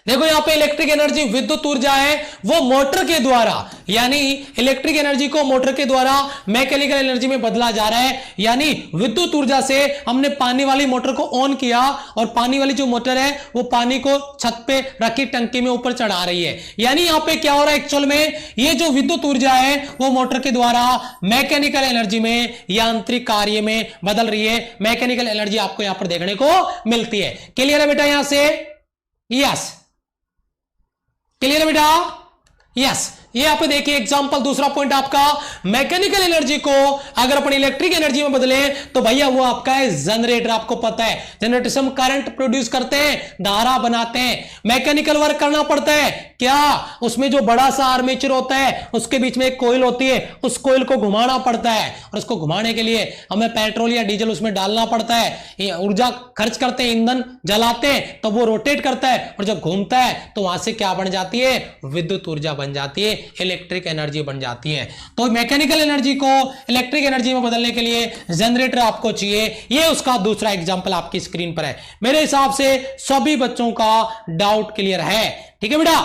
देखो यहां पे इलेक्ट्रिक एनर्जी विद्युत ऊर्जा है, वो मोटर के द्वारा, यानी इलेक्ट्रिक एनर्जी को मोटर के द्वारा मैकेनिकल एनर्जी में बदला जा रहा है। यानी विद्युत ऊर्जा से हमने पानी वाली मोटर को ऑन किया, और पानी वाली जो मोटर है वो पानी को छत पे रखी टंकी में ऊपर चढ़ा रही है। यानी यहां पे क्या हो रहा है, एक्चुअल में ये जो विद्युत ऊर्जा है वो मोटर के द्वारा मैकेनिकल एनर्जी में, यांत्रिक कार्य में बदल रही है। मैकेनिकल एनर्जी आपको यहां पर देखने को मिलती है। क्लियर है बेटा यहां से? यस, क्लियर है बेटा? यस, ये आप देखिए एग्जांपल, दूसरा पॉइंट आपका, मैकेनिकल एनर्जी को अगर अपन इलेक्ट्रिक एनर्जी में बदले तो भैया वो आपका है जनरेटर। आपको पता है जनरेटर से हम करंट प्रोड्यूस करते हैं, धारा बनाते हैं, मैकेनिकल वर्क करना पड़ता है। क्या उसमें जो बड़ा सा आर्मेचर होता है उसके बीच में एक कोयल होती है, उस कोयल को घुमाना पड़ता है, और उसको घुमाने के लिए हमें पेट्रोल या डीजल उसमें डालना पड़ता है। ऊर्जा खर्च करते हैं, ईंधन जलाते हैं, तो वो रोटेट करता है, और जब घूमता है तो वहां से क्या बन जाती है, विद्युत ऊर्जा बन जाती है, इलेक्ट्रिक एनर्जी बन जाती है। तो मैकेनिकल एनर्जी को इलेक्ट्रिक एनर्जी में बदलने के लिए जनरेटर आपको चाहिए। ये उसका दूसरा एग्जांपल आपकी स्क्रीन पर है। मेरे हिसाब से सभी बच्चों का डाउट क्लियर है। ठीक है बेटा,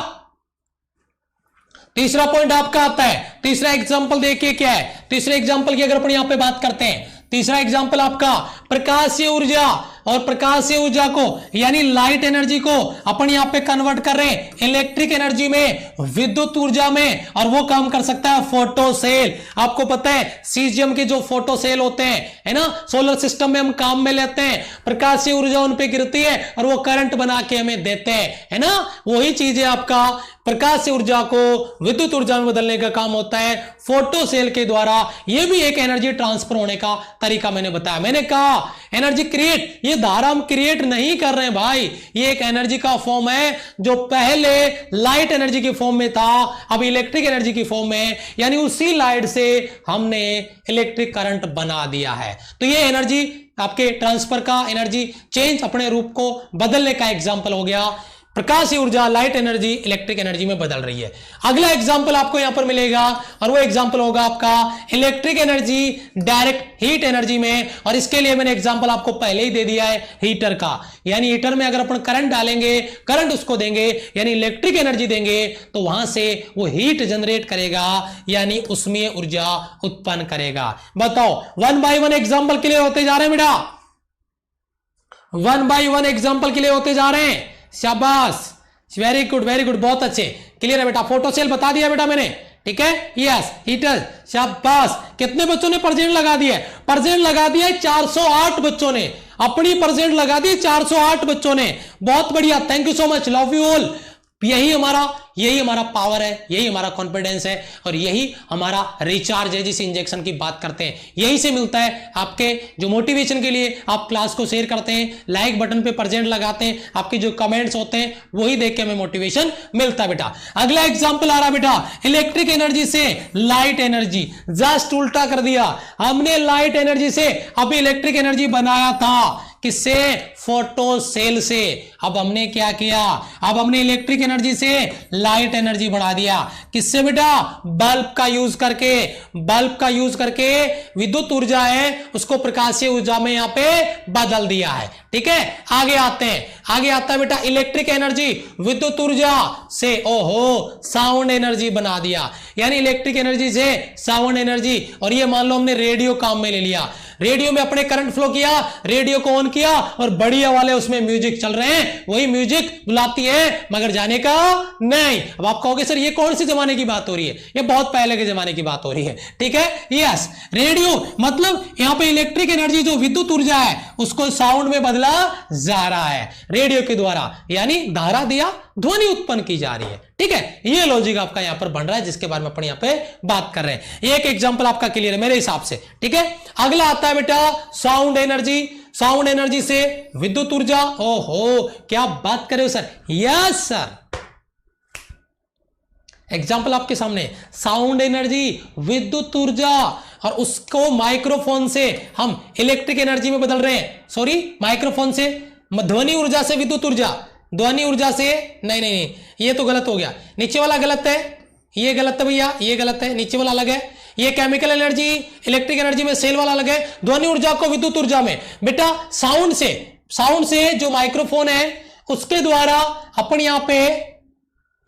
तीसरा पॉइंट आपका आता है, तीसरा एग्जांपल देखिए क्या है। तीसरे एग्जांपल की अगर अपन यहां पे बात करते हैं, तीसरा एग्जांपल आपका प्रकाशीय ऊर्जा, और प्रकाशीय ऊर्जा को यानी लाइट एनर्जी को अपन यहां पे कन्वर्ट कर रहे हैं इलेक्ट्रिक एनर्जी में, विद्युत ऊर्जा में, और वो काम कर सकता है फोटो सेल। आपको पता है सीजियम के जो फोटो सेल होते हैं, है ना, सोलर सिस्टम में हम काम में लेते हैं, प्रकाशीय ऊर्जा उन पे गिरती है और वो करंट बना के हमें देते हैं, है ना। वही चीज है आपका, प्रकाश ऊर्जा को विद्युत ऊर्जा में बदलने का काम होता है फोटो सेल के द्वारा। यह भी एक एनर्जी ट्रांसफर होने का तरीका मैंने बताया। मैंने कहा एनर्जी क्रिएट, ये धारा हम क्रिएट नहीं कर रहे हैं भाई, ये एक एनर्जी का फॉर्म है जो पहले लाइट एनर्जी की फॉर्म में था, अब इलेक्ट्रिक एनर्जी की फॉर्म में, यानी उसी लाइट से हमने इलेक्ट्रिक करंट बना दिया है। तो ये एनर्जी आपके ट्रांसफर का, एनर्जी चेंज, अपने रूप को बदलने का एग्जाम्पल हो गया। प्रकाशीय ऊर्जा लाइट एनर्जी इलेक्ट्रिक एनर्जी में बदल रही है। अगला एग्जांपल आपको यहां पर मिलेगा और वो एग्जांपल होगा आपका electric energy direct heat energy में, और इसके लिए मैंने एग्जांपल आपको पहले ही दे दिया है हीटर का। यानी हीटर में अगर अपन करंट डालेंगे, करंट उसको देंगे यानी इलेक्ट्रिक एनर्जी देंगे, तो वहां से वो हीट जनरेट करेगा यानी उसमें ऊर्जा उत्पन्न करेगा। बताओ 1 by 1 एग्जांपल क्लियर होते जा रहे हैं बेटा, 1 by 1 एग्जांपल क्लियर होते जा रहे हैं। शाबाश, वेरी गुड वेरी गुड, बहुत अच्छे, क्लियर है बेटा। फोटो सेल बता दिया बेटा मैंने, ठीक है, यस हीटर, शाबाश। कितने बच्चों ने परसेंट लगा दिया? परसेंट लगा दिया 408 बच्चों ने, अपनी परसेंट लगा दी 408 बच्चों ने, बहुत बढ़िया, thank you so much, love you all. यही हमारा पावर है, यही हमारा कॉन्फिडेंस है और यही हमारा रिचार्ज है जिस इंजेक्शन की बात करते हैं। यही से मिलता है आपके जो मोटिवेशन के लिए आप क्लास को शेयर करते हैं, लाइक बटन पे परसेंट लगाते हैं, आपके जो कमेंट्स होते हैं वही देख के हमें मोटिवेशन मिलता है बेटा। अगला एग्जांपल आ रहा बेटा, इलेक्ट्रिक एनर्जी से लाइट एनर्जी, जस्ट उल्टा कर दिया। हमने लाइट एनर्जी से अभी इलेक्ट्रिक एनर्जी बनाया था, किससे? फोटो सेल से। अब हमने क्या किया? अब हमने इलेक्ट्रिक एनर्जी से लाइट एनर्जी बढ़ा दिया, किससे बेटा? बल्ब का यूज करके। बल्ब का यूज करके विद्युत ऊर्जा है उसको प्रकाशीय ऊर्जा में यहां पे बदल दिया है, ठीक है। आगे आते हैं, आगे आता है बेटा इलेक्ट्रिक एनर्जी विद्युत ऊर्जा से ओहो साउंड एनर्जी बना दिया, यानी इलेक्ट्रिक एनर्जी से साउंड एनर्जी। और ये मान लो हमने रेडियो काम में ले लिया, रेडियो में अपने करंट फ्लो किया, रेडियो को ऑन किया और बढ़िया वाले उसमें म्यूजिक चल रहे हैं, वही म्यूजिक बुलाती है मगर जाने का नहीं। अब आप कहोगे सर ये कौन सी जमाने की बात हो रही है? ये बहुत पहले के जमाने की बात हो रही है, ठीक है, यस। रेडियो मतलब यहां पे इलेक्ट्रिक एनर्जी जो विद्युत ऊर्जा है उसको साउंड में बदला जा रहा है रेडियो के द्वारा, यानी धारा दिया ध्वनि उत्पन्न की जा रही है, ठीक है। ये लॉजिक आपका यहां पर बन रहा है जिसके बारे में अपन यहां पे बात कर रहे हैं। एक एग्जांपल आपका क्लियर है मेरे हिसाब से, ठीक है। अगला आता है बेटा साउंड एनर्जी, साउंड एनर्जी से विद्युत ऊर्जा। ओहो क्या बात कर रहे हो सर? यस सर, एग्जांपल आपके सामने, साउंड एनर्जी विद्युत ऊर्जा और उसको माइक्रोफोन से हम इलेक्ट्रिक एनर्जी में बदल रहे हैं। सॉरी, माइक्रोफोन से ध्वनि ऊर्जा से विद्युत ऊर्जा, ध्वनि ऊर्जा से नहीं, ये तो गलत हो गया, नीचे वाला गलत है, ये गलत है भैया, ये गलत है, नीचे वाला अलग है। ये केमिकल एनर्जी इलेक्ट्रिक एनर्जी में सेल वाला अलग है, ध्वनि ऊर्जा को विद्युत ऊर्जा में। बेटा साउंड से जो माइक्रोफोन है उसके द्वारा अपन यहां पे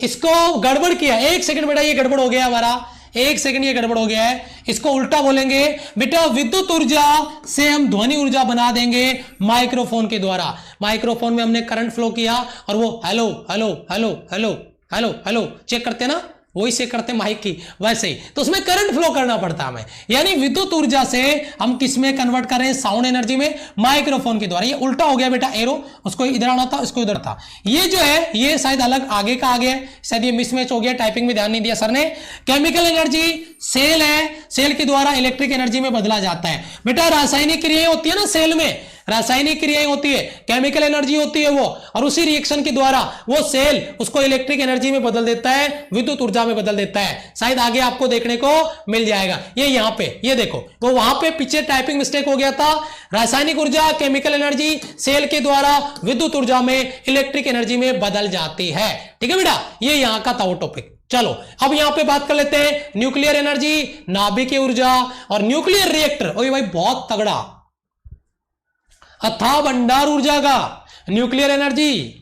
इसको गड़बड़ किया। एक सेकंड बेटा, ये गड़बड़ हो गया हमारा, एक सेकंड ये गड़बड़ हो गया है, इसको उल्टा बोलेंगे बेटा। विद्युत ऊर्जा से हम ध्वनि ऊर्जा बना देंगे माइक्रोफोन के द्वारा। माइक्रोफोन में हमने करंट फ्लो किया और वो hello hello hello hello hello hello check करते ना, वही से करते माइक की, वैसे ही तो उसमें करंट फ्लो करना पड़ता है हमें। यानी विद्युत ऊर्जा से हम किस में कन्वर्ट कर रहे हैं? साउंड एनर्जी में, माइक्रोफोन के द्वारा। ये उल्टा हो गया बेटा एरो, उसको इधर आना था, उसको इधर था। ये जो है ये शायद अलग आगे का आ गया, शायद ये मिसमैच हो गया, टाइपिंग में ध्यान नहीं दिया सर ने। केमिकल एनर्जी सेल है, सेल के द्वारा इलेक्ट्रिक एनर्जी में बदला जाता है। बेटा रासायनिक क्रियाएं होती है ना सेल में, रासायनिक क्रियाएं होती है, केमिकल एनर्जी होती है वो, और उसी रिएक्शन के द्वारा वो सेल उसको इलेक्ट्रिक एनर्जी में बदल देता है, विद्युत ऊर्जा में बदल देता है। शायद आगे आपको देखने को मिल जाएगा। ये यहां पे ये देखो, वो वहां पे पीछे टाइपिंग मिस्टेक हो गया था। रासायनिक ऊर्जा केमिकल एनर्जी सेल के द्वारा विद्युत ऊर्जा में इलेक्ट्रिक एनर्जी में बदल जाती है, ठीक है बेटा। ये यहां का था वो टॉपिक। चलो अब यहां पे बात कर लेते हैं न्यूक्लियर एनर्जी, नाभिकीय ऊर्जा और न्यूक्लियर रिएक्टर। ओए भाई बहुत तगड़ा, अथाह भंडार ऊर्जा का न्यूक्लियर एनर्जी,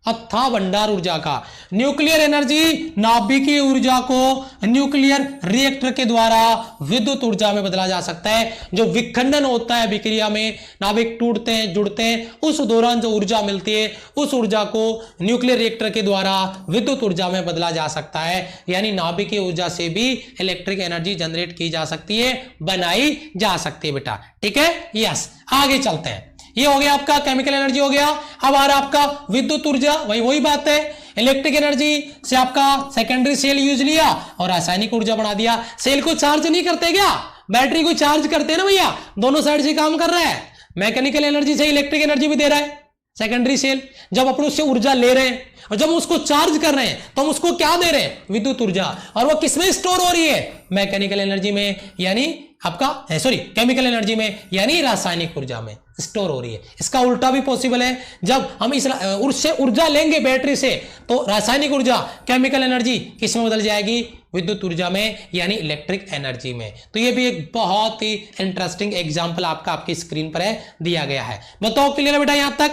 अथाह भंडार ऊर्जा का न्यूक्लियर एनर्जी, नाभिकीय ऊर्जा को न्यूक्लियर रिएक्टर के द्वारा विद्युत ऊर्जा में बदला जा सकता है। जो विखंडन होता है अभिक्रिया में, नाभिक टूटते हैं जुड़ते हैं, उस दौरान जो ऊर्जा मिलती है उस ऊर्जा को न्यूक्लियर रिएक्टर के द्वारा विद्युत ऊर्जा में बदला जा सकता है। यानी नाभिकीय ऊर्जा से भी इलेक्ट्रिक एनर्जी जनरेट की जा सकती है, बनाई जा सकती है बेटा, ठीक है। यस, आगे चलते हैं। ये हो गया आपका केमिकल एनर्जी हो गया। अब आ रहा आपका विद्युत ऊर्जा, वही बात है, इलेक्ट्रिक एनर्जी से आपका सेकेंडरी सेल यूज लिया और रासायनिक ऊर्जा बना दिया। सेल को चार्ज नहीं करते क्या? बैटरी को चार्ज करते हैं ना भैया, दोनों साइड से काम कर रहा है। मैकेनिकल एनर्जी से इलेक्ट्रिक एनर्जी भी दे रहा है, सेकेंडरी सेल। जब अपन उससे ऊर्जा ले रहे हैं और जब उसको चार्ज कर रहे हैं तो हम उसको क्या दे रहे हैं? विद्युत ऊर्जा। और वो किसमें स्टोर हो रही है? मैकेनिकल एनर्जी में, यानी आपका सॉरी केमिकल एनर्जी में, यानी रासायनिक ऊर्जा में स्टोर हो रही है। इसका उल्टा भी पॉसिबल है, जब हम उससे ऊर्जा लेंगे बैटरी से तो रासायनिक ऊर्जा केमिकल एनर्जी किसमें बदल जाएगी? विद्युत ऊर्जा में, यानी इलेक्ट्रिक एनर्जी में। तो ये भी एक बहुत ही इंटरेस्टिंग एग्जांपल आपकी स्क्रीन पर है दिया गया है। बताओ क्लियर है बेटा यहां तक?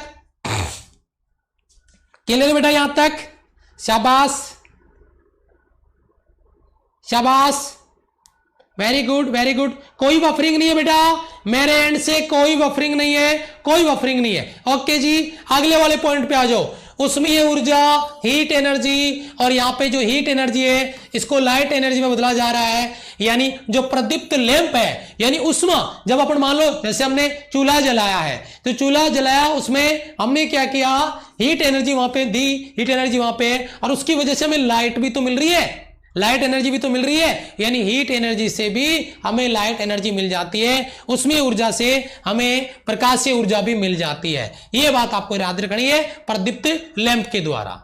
क्लियर है बेटा यहां तक? शाबाश शाबाश, वेरी गुड वेरी गुड। कोई बफरिंग नहीं है बेटा, मेरे एंड से कोई बफरिंग नहीं है, कोई बफरिंग नहीं है। ओके जी, अगले वाले पॉइंट पे आ जाओ। उसमें ये ऊर्जा हीट एनर्जी, और यहां पे जो हीट एनर्जी है इसको लाइट एनर्जी में बदला जा रहा है, यानी जो प्रदीप्त लैंप है, यानी उष्मा। जब अपन मान लो जैसे हमने चूल्हा जलाया है, तो चूल्हा जलाया उसमें हमने क्या किया? हीट एनर्जी वहां पे दी, हीट एनर्जी वहां पे, और उसकी वजह से हमें लाइट भी तो मिल रही है, लाइट एनर्जी भी तो मिल रही है, यानी हीट एनर्जी से भी हमें लाइट एनर्जी मिल जाती है, उसमें ऊर्जा से हमें प्रकाशीय ऊर्जा भी मिल जाती है। यह बात आपको याद रखनी है प्रदीप्त लैंप के द्वारा।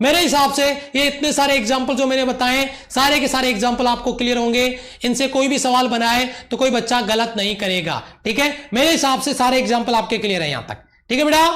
मेरे हिसाब से ये इतने सारे एग्जाम्पल जो मैंने बताए, सारे के सारे एग्जाम्पल आपको क्लियर होंगे। इनसे कोई भी सवाल बनाए तो कोई बच्चा गलत नहीं करेगा, ठीक है? मेरे हिसाब से सारे एग्जाम्पल आपके क्लियर है यहां तक, ठीक है बेटा?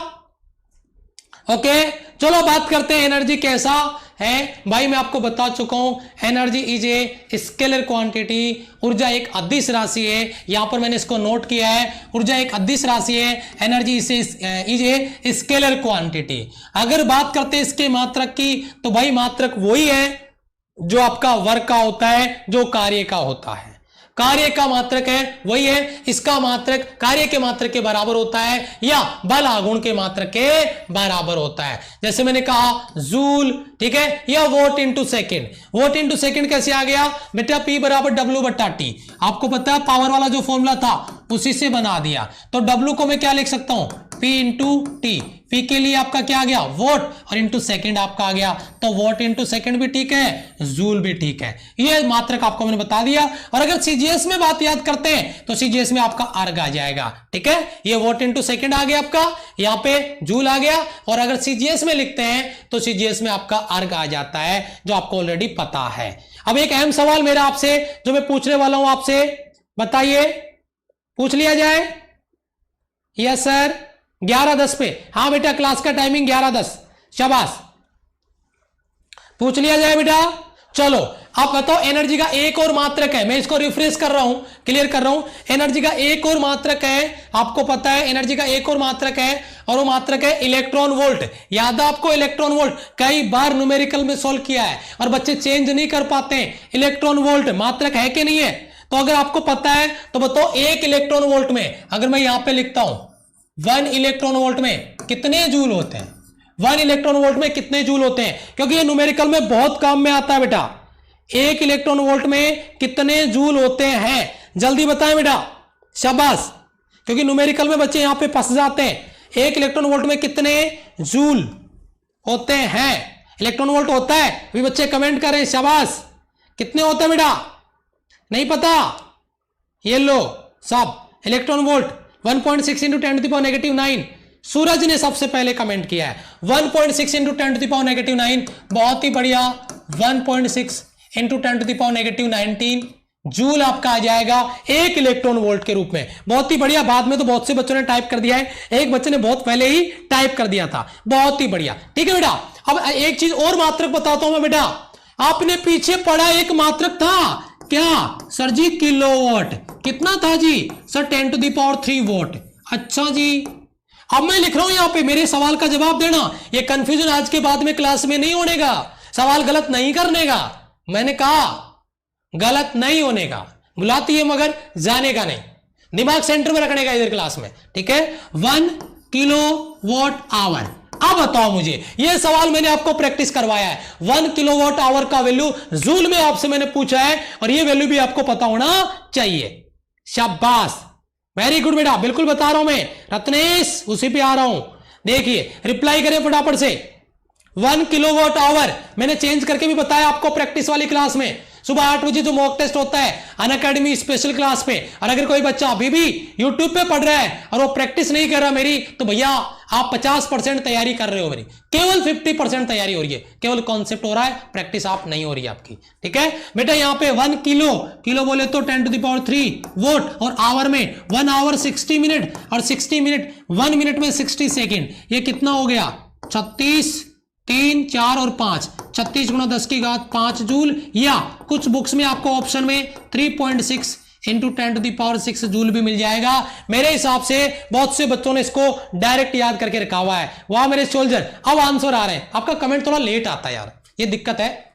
ओके, चलो बात करते हैं एनर्जी कैसा है। भाई मैं आपको बता चुका हूं energy is a scalar quantity. ऊर्जा एक अदिश राशि है, यहां पर मैंने इसको नोट किया है। ऊर्जा एक अदिश राशि है, energy is a scalar quantity. अगर बात करते हैं इसके मात्रक की, तो भाई मात्रक वही है जो आपका वर्क का होता है, जो कार्य का होता है। कार्य का मात्रक है वही है, इसका मात्रक कार्य के मात्रक के बराबर होता है, या बल आघूर्ण के मात्रक के बराबर होता है। जैसे मैंने कहा जूल, ठीक है, या vote into second. Vote into second कैसे आ गया बेटा? P बराबर W बट्टा T। आपको पता है पावर वाला जो फॉर्मूला था उसी से बना दिया। तो W को मैं क्या लिख सकता हूं? P into T. P के लिए आपका क्या आ गया? वोट, और इंटू सेकेंड आपका आ गया। तो वोट इंटू सेकेंड भी ठीक है, जूल भी ठीक है। ये मात्रक आपको मैंने बता दिया। और अगर सीजीएस में बात याद करते हैं तो सीजीएस में आपका अर्ग आ जाएगा, ठीक है? ये वोट इंटू सेकेंड आ गया आपका, यहाँ पे जूल आ गया। और अगर सीजीएस में लिखते हैं तो सीजीएस में आपका अर्ग आ जाता है, जो आपको ऑलरेडी पता है। अब एक अहम सवाल मेरा आपसे जो मैं पूछने वाला हूं आपसे, बताइए, पूछ लिया जाए? यस सर, 11:10 पे। हाँ बेटा, क्लास का टाइमिंग 11:10। शाबाश, पूछ लिया जाए बेटा। चलो आप बताओ, एनर्जी का एक और मात्रक है, मैं इसको रिफ्रेश कर रहा हूं, क्लियर कर रहा हूं। एनर्जी का एक और मात्रक है, आपको पता है एनर्जी का एक और मात्रक है, और वो मात्रक है इलेक्ट्रॉन वोल्ट। याद है आपको इलेक्ट्रॉन वोल्ट? कई बार न्यूमेरिकल में सॉल्व किया है और बच्चे चेंज नहीं कर पाते हैं। इलेक्ट्रॉन वोल्ट मात्रक है कि नहीं है? तो अगर आपको पता है तो बताओ, एक इलेक्ट्रॉन वोल्ट में अगर मैं यहां पर लिखता हूं 1 इलेक्ट्रॉन वोल्ट में कितने जूल होते हैं? 1 इलेक्ट्रॉन वोल्ट में कितने जूल होते हैं? क्योंकि ये न्यूमेरिकल में बहुत काम में आता है बेटा। 1 इलेक्ट्रॉन वोल्ट में कितने जूल होते हैं? जल्दी बताएं बेटा, शाबाश, क्योंकि न्यूमेरिकल में बच्चे यहां पे फंस जाते हैं। 1 इलेक्ट्रॉन वोल्ट में कितने जूल होते हैं? इलेक्ट्रॉन वोल्ट होता है, अभी बच्चे कमेंट कर रहे हैं, शाबाश। कितने होते हैं बेटा? नहीं पता? ये लो सब, इलेक्ट्रॉन वोल्ट 1.6 इंटू 10⁻⁻⁹। सूरज ने सबसे पहले कमेंट किया है 1.6 इंटू 10⁻⁹। बहुत ही बढ़िया, 1.6 इंटू 10⁻⁻19 जूल आपका आ जाएगा 1 इलेक्ट्रॉन वोल्ट के रूप में। बहुत ही बढ़िया। बाद में तो बहुत से बच्चों ने टाइप कर दिया है, एक बच्चे ने बहुत पहले ही टाइप कर दिया था। बहुत ही बढ़िया, ठीक है बेटा। अब एक चीज और मात्रक बताता हूं मैं बेटा, आपने पीछे पढ़ा एक मात्रक था क्या सर जी? किलोवाट। कितना था जी? Sir 10⁻³ vote. अच्छा जी, अब मैं लिख रहा हूं यहां पे, मेरे सवाल का जवाब देना। ये कंफ्यूजन आज के बाद में क्लास में नहीं होने का, सवाल गलत नहीं करने का। मैंने कहा गलत नहीं होने का, बुलाती है मगर जाने का नहीं, दिमाग सेंटर में रखने का इधर क्लास में, ठीक है? 1 किलोवाट आवर। अब बताओ मुझे, यह सवाल मैंने आपको प्रैक्टिस करवाया है। 1 किलोवाट आवर का वैल्यू जूल में आपसे मैंने पूछा है, और यह वैल्यू भी आपको पता होना चाहिए। शाबाश, वेरी गुड बेटा, बिल्कुल बता रहा हूं मैं। रत्नेश, उसी पे आ रहा हूं। देखिए, रिप्लाई करें फटाफट से। 1 किलोवाट आवर मैंने चेंज करके भी बताया आपको प्रैक्टिस वाली क्लास में। सुबह 8 बजे जो मॉक टेस्ट होता है अनअकैडमी स्पेशल क्लास पे। और अगर कोई बच्चा अभी भी यूट्यूब पे पढ़ रहा है और वो प्रैक्टिस नहीं कर रहा मेरी, तो भैया आप 50% तैयारी कर रहे हो मेरी, केवल 50% तैयारी हो रही है, केवल कॉन्सेप्ट हो रहा है, प्रैक्टिस आप नहीं हो रही है आपकी। ठीक है बेटा, यहां पे 1 किलो बोले तो 10⁻³ वोट, और आवर में 1 आवर 60 मिनट, और 60 मिनट 1 मिनट में 60 सेकेंड, ये कितना हो गया 36, 3, 4 और 5, 36 × 10⁵ जूल, या कुछ बुक्स में आपको ऑप्शन में 3.6 × 10⁻⁶ जूल भी मिल जाएगा। मेरे हिसाब से बहुत से बच्चों ने इसको डायरेक्ट याद करके रखा हुआ है। वाह मेरे सोल्जर, अब आंसर आ रहे हैं। आपका कमेंट थोड़ा लेट आता है यार, ये दिक्कत है।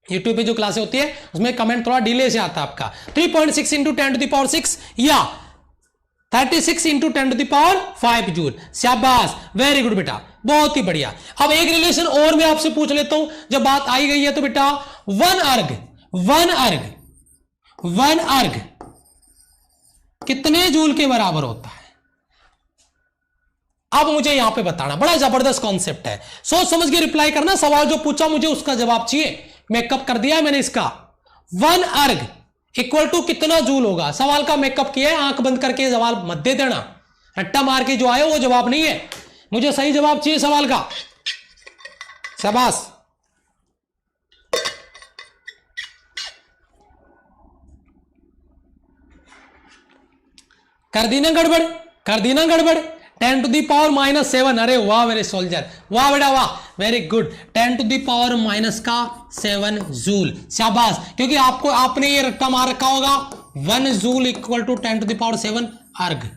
यूट्यूब पे जो क्लासें होती है उसमें कमेंट थोड़ा डिले से आता है आपका। 3.6 × 10⁻⁶ या 36 × 10⁵ जूल। शाबाश, वेरी गुड बेटा, बहुत ही बढ़िया। अब एक रिलेशन और मैं आपसे पूछ लेता हूं, जब बात आई गई है तो बेटा 1 अर्ग कितने जूल के बराबर होता है? अब मुझे यहां पे बताना, बड़ा जबरदस्त कॉन्सेप्ट है, सोच समझ के रिप्लाई करना। सवाल जो पूछा मुझे उसका जवाब चाहिए, मेकअप कर दिया है मैंने इसका। 1 अर्ग इक्वल टू कितना जूल होगा? सवाल का मेकअप किया है, आंख बंद करके जवाब मत दे देना, रट्टा मार के जो आए वो जवाब नहीं है, मुझे सही जवाब चाहिए सवाल का। शाबाश, कर दी ना गड़बड़, 10⁻⁻⁷। अरे वाह मेरे सोल्जर, वाह बेटा वाह, वेरी गुड। 10⁻⁻7 जूल, शाबाश। क्योंकि आपने ये रट्टा मार रखा होगा 1 जूल इक्वल टू 10⁻⁷ अर्ग,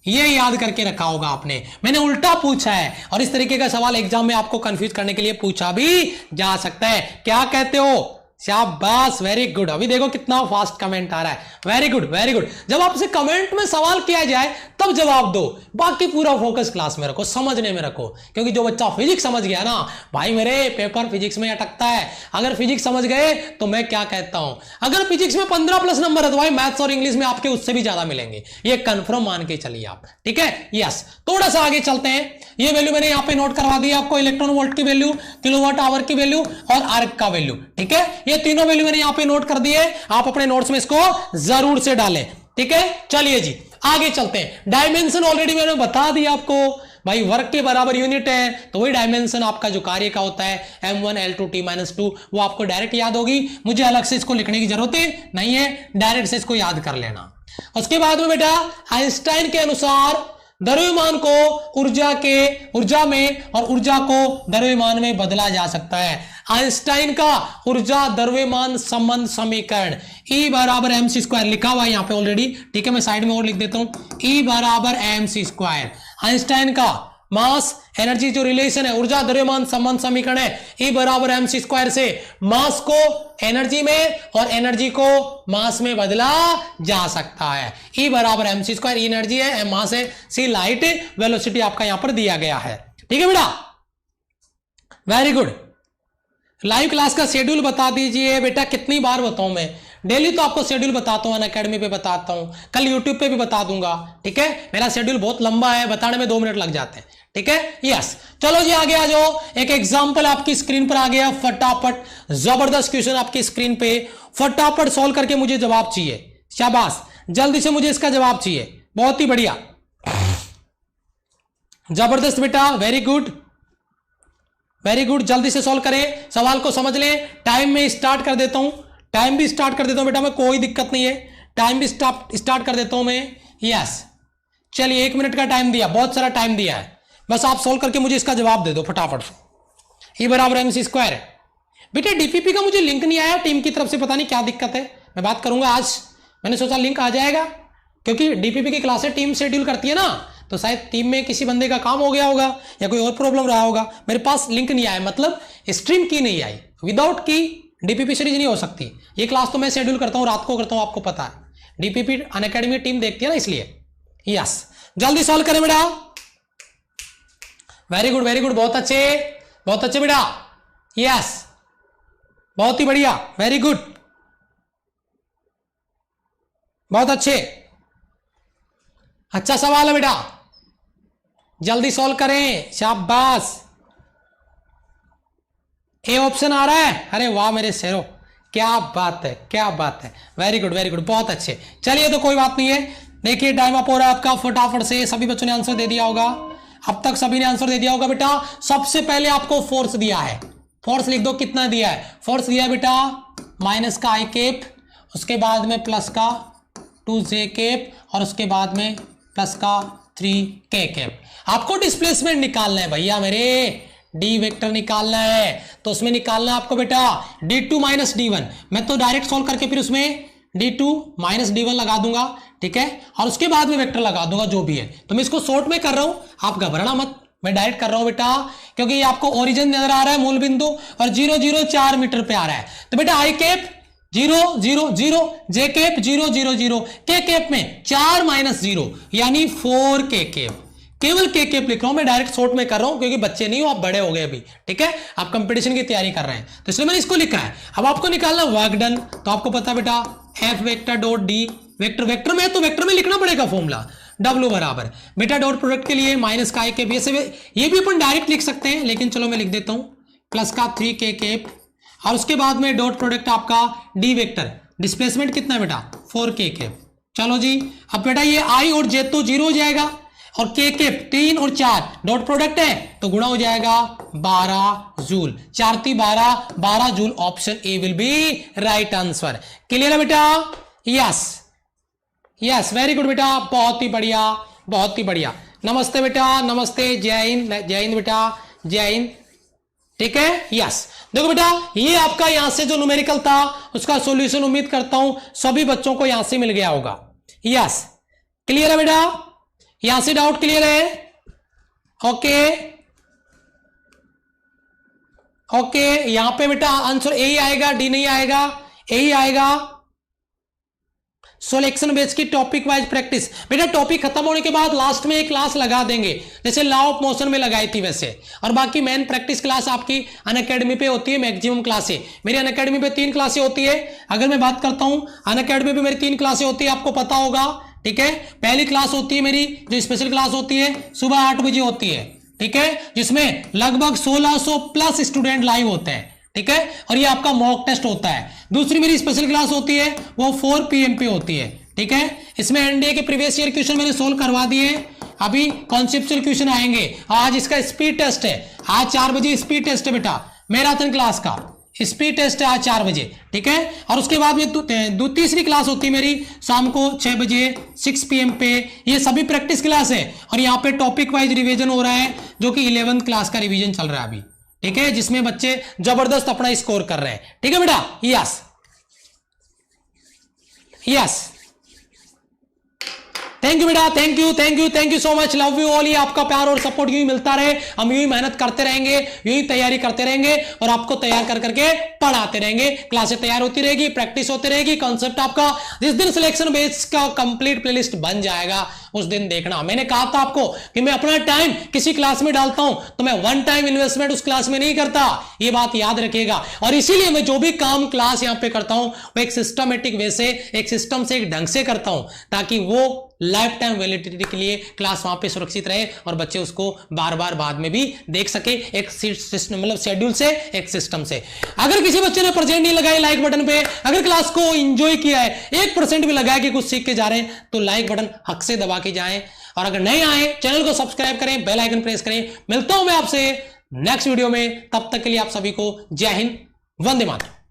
ये याद करके रखा होगा आपने। मैंने उल्टा पूछा है, और इस तरीके का सवाल एग्जाम में आपको कंफ्यूज करने के लिए पूछा भी जा सकता है। क्या कहते हो? शाबाश, वेरी गुड। अभी देखो कितना फास्ट कमेंट आ रहा है, वेरी गुड वेरी गुड। जब आपसे कमेंट में सवाल किया जाए तब जवाब दो, बाकी पूरा फोकस क्लास में रखो, समझने में रखो। क्योंकि जो बच्चा फिजिक्स समझ गया ना भाई, मेरे पेपर फिजिक्स में अटकता है। अगर फिजिक्स समझ गए तो मैं क्या कहता हूं, अगर फिजिक्स में 15+ नंबर है तो भाई मैथ्स और इंग्लिश में आपके उससे भी ज्यादा मिलेंगे, ये कंफर्म मान के चलिए आप। ठीक है, यस। थोड़ा सा आगे चलते हैं। ये वैल्यू मैंने यहां पे नोट करवा दी आपको, इलेक्ट्रॉन वोल्ट की वैल्यू, किलोवाट आवर की वैल्यू और आर्क का वैल्यू। ठीक है, ये तीनों वैल्यू मैंने यहां पे नोट कर दी है, आप अपने नोट्स में इसको जरूर से डालें। ठीक है, चलिए जी आगे चलते हैं। डायमेंशन ऑलरेडी मैंने बता दिया आपको भाई, वर्क के बराबर यूनिट है तो वही डायमेंशन आपका जो कार्य का होता है m1L2T-2, वो आपको डायरेक्ट याद होगी, मुझे अलग से इसको लिखने की जरूरत नहीं है, डायरेक्ट से इसको याद कर लेना। उसके बाद में बेटा आइंस्टाइन के अनुसार द्रव्यमान को ऊर्जा में और ऊर्जा को द्रव्यमान में बदला जा सकता है। आइंस्टाइन का ऊर्जा द्रव्यमान संबंध समीकरण E = mc² लिखा हुआ है यहाँ पे ऑलरेडी। ठीक है, मैं साइड में और लिख देता हूं, E = mc²। आइंस्टाइन का मास एनर्जी जो रिलेशन है, ऊर्जा द्रव्यमान संबंध समीकरण है, E = mc² से मास को एनर्जी में और एनर्जी को मास में बदला जा सकता है। E = mc², एनर्जी है, m मास है, c लाइट, वेलोसिटी आपका यहां पर दिया गया है। ठीक है बेटा, वेरी गुड। लाइव क्लास का शेड्यूल बता दीजिए बेटा, कितनी बार बताऊं मैं? डेली तो आपको शेड्यूल बताता हूं, अनअकैडमी पे बताता हूं, कल यूट्यूब पे भी बता दूंगा। ठीक है, मेरा शेड्यूल बहुत लंबा है, बताने में 2 मिनट लग जाते हैं। ठीक है, यस। चलो जी आगे आ जाओ। एक एग्जांपल आपकी स्क्रीन पर आ गया, फटाफट जबरदस्त क्वेश्चन आपकी स्क्रीन पे, फटाफट सॉल्व करके मुझे जवाब चाहिए। शाबाश, जल्दी से मुझे इसका जवाब चाहिए। बहुत ही बढ़िया, जबरदस्त बेटा, वेरी गुड वेरी गुड। जल्दी से सॉल्व करें, सवाल को समझ लें। टाइम में स्टार्ट कर देता हूं, टाइम भी स्टार्ट कर देता हूं बेटा मैं, कोई दिक्कत नहीं है, टाइम भी स्टार्ट कर देता हूं मैं। यस, चलिए 1 मिनट का टाइम दिया, बहुत सारा टाइम दिया है, बस आप सॉल्व करके मुझे इसका जवाब दे दो फटाफट। E = mc²। बेटा डीपीपी का मुझे लिंक नहीं आया टीम की तरफ से, पता नहीं क्या दिक्कत है, मैं बात करूंगा आज। मैंने सोचा लिंक आ जाएगा, क्योंकि डीपीपी की क्लासें टीम शेड्यूल करती है ना, तो शायद टीम में किसी बंदे का काम हो गया होगा या कोई और प्रॉब्लम रहा होगा। मेरे पास लिंक नहीं आया, मतलब स्ट्रीम की नहीं आई। विदाउट की डीपीपी सीरीज नहीं हो सकती। ये क्लास तो मैं शेड्यूल करता हूं, रात को करता हूं, आपको पता है। डीपीपी अनअकैडमी टीम देखती है ना, इसलिए। यस, जल्दी सॉल्व करें बेटा। वेरी गुड वेरी गुड, बहुत अच्छे बेटा। यस, बहुत ही बढ़िया, वेरी गुड, बहुत अच्छे, अच्छा सवाल है बेटा, जल्दी सॉल्व करें, शाबाश। ए ऑप्शन आ रहा है, अरे वाह मेरे शेरों, क्या बात है, क्या बात है, वेरी गुड वेरी गुड, बहुत अच्छे। चलिए तो कोई बात नहीं है, देखिए टाइम अप हो रहा है आपका, फटाफट से सभी बच्चों ने आंसर दे दिया होगा, अब तक सभी ने आंसर दे दिया होगा। बेटा सबसे पहले आपको फोर्स दिया है, फोर्स लिख दो, कितना दिया है, फोर्स दिया है बेटा माइनस का आई कैप, उसके बाद में प्लस का 2j कैप और उसके बाद में प्लस का 3k कैप। आपको डिस्प्लेसमेंट निकालना है भैया मेरे, डी वेक्टर निकालना है, तो उसमें निकालना है आपको बेटा d2 माइनस d1। मैं तो डायरेक्ट सॉल्व करके फिर उसमें d2 माइनस d1 लगा दूंगा, ठीक है, और उसके बाद में वेक्टर लगा दूंगा जो भी है। तो मैं इसको शॉर्ट में कर रहा हूं, आप घबराना मत, मैं डायरेक्ट कर रहा हूं बेटा, क्योंकि ये आपको ओरिजिन नजर आ रहा है मूल बिंदु, और 0 0 4 मीटर पे आ रहा है। तो बेटा आई कैप 0 0 0, जे कैप 0 0 0, के कैप में 4 माइनस 0 यानी 4k कैप, केवल के कैप लिख रहा हूं मैं, डायरेक्ट शॉर्ट में कर रहा हूं क्योंकि बच्चे नहीं हो, आप बड़े हो गए अभी, ठीक है, आप कंपटीशन की तैयारी कर रहे हैं, तो इसलिए मैंने इसको लिखा है। अब आपको निकालना वर्क डन, तो आपको पता बेटा F vector dot D vector, vector में तो वेक्टर में लिखना पड़ेगा फॉर्मूला, W बराबर बेटा डॉट प्रोडक्ट के लिए माइनस का आई कैप, ये भी अपन डायरेक्ट लिख सकते हैं, लेकिन चलो मैं लिख देता हूं प्लस का 3k कैप, और उसके बाद में डॉट प्रोडक्ट आपका डी वेक्टर, डिस्प्लेसमेंट कितना है बेटा 4k कैप। चलो जी, अब बेटा ये आई और जे तो 0 हो जाएगा, और के कैप 3 और 4 डॉट प्रोडक्ट है तो गुणा हो जाएगा 12 joule, 4 3 12 joule, option A will be right answer. Clear है बेटा? यस यस, वेरी गुड बेटा, बहुत ही बढ़िया बहुत ही बढ़िया। नमस्ते बेटा, नमस्ते, जय हिंद, जय हिंद बेटा, जय हिंद, ठीक है, यस। देखो बेटा ये आपका यहां से जो न्यूमेरिकल था उसका सॉल्यूशन उम्मीद करता हूं सभी बच्चों को यहां से मिल गया होगा। यस, क्लियर है बेटा, यहां से डाउट क्लियर है? ओके ओके, यहां पे बेटा आंसर ए ही आएगा, डी नहीं आएगा, ए ही आएगा। सिलेक्शन बेस की टॉपिक वाइज प्रैक्टिस, बेटा टॉपिक खत्म होने के बाद लास्ट में एक क्लास लगा देंगे, जैसे लॉ ऑफ मोशन में लगाई थी वैसे, और बाकी मेन प्रैक्टिस क्लास आपकी अनअकैडमी पे होती है, मैक्सिमम क्लासें मेरी अनअकैडमी पे 3 क्लासें होती है। अगर मैं बात करता हूं अनअकैडमी पे मेरी 3 क्लासें होती है, आपको पता होगा, ठीक है। पहली क्लास होती है मेरी जो स्पेशल क्लास होती है सुबह 8 बजे होती है, ठीक है, जिसमें लगभग 1600 प्लस स्टूडेंट लाइव होते हैं, ठीक है, और ये आपका मॉक टेस्ट होता है। दूसरी मेरी स्पेशल क्लास होती है वो 4 PM पे होती है, ठीक है, इसमें एनडीए के प्रीवियस ईयर क्वेश्चन मैंने सोल्व करवा दिए, अभी कॉन्सेप्चुअल क्वेश्चन आएंगे। आज इसका स्पीड टेस्ट है, आज 4 बजे स्पीड टेस्ट है बेटा, मैराथन क्लास का स्पीड टेस्ट है आज 4 बजे, ठीक है, और उसके बाद में तीसरी क्लास होती है मेरी शाम को 6 बजे 6 PM पे, ये सभी प्रैक्टिस क्लास है, और यहाँ पे टॉपिक वाइज रिवीजन हो रहा है जो कि 11th क्लास का रिवीजन चल रहा है अभी, ठीक है, जिसमें बच्चे जबरदस्त अपना स्कोर कर रहे हैं, ठीक है बेटा। यस यस, थैंक यू बेटा, thank you thank you thank you so much, love you all. ये आपका प्यार और सपोर्ट यूं ही मिलता रहे, हम यूं ही मेहनत करते रहेंगे, यूं ही तैयारी करते रहेंगे, और आपको तैयार कर करके पढ़ाते रहेंगे, क्लासें तैयार होती रहेगी, प्रैक्टिस होती रहेगी, कॉन्सेप्ट आपका जिस दिन सिलेक्शन बेस का कंप्लीट प्लेलिस्ट बन जाएगा उस दिन देखना। मैंने कहा था आपको कि मैं अपना टाइम किसी क्लास में डालता हूं तो मैं वन टाइम इन्वेस्टमेंट उस क्लास में नहीं करता, ये बात याद रखिएगा। और इसीलिए मैं जो भी काम क्लास यहां पे करता हूं वो एक सिस्टमेटिक वे से, एक सिस्टम से, एक ढंग से करता हूं, ताकि वो लाइफ टाइम वैलिडिटी के लिए क्लास वहां पे सुरक्षित रहे और बच्चे उसको बार बार बाद में भी देख सके, एक सिस्टम मतलब शेड्यूल से, एक सिस्टम से। अगर किसी बच्चे ने प्रेजेंट नहीं लगाया लाइक बटन पे, अगर क्लास को एंजॉय किया है, 1% भी लगाया कि कुछ सीख के जा रहे हैं, तो लाइक बटन हक से दबा के जाएं, और अगर नए आए चैनल को सब्सक्राइब करें, बेल आइकन प्रेस करें। मिलता हूं मैं आपसे नेक्स्ट वीडियो में, तब तक के लिए आप सभी को जय हिंद, वंदे मातरम।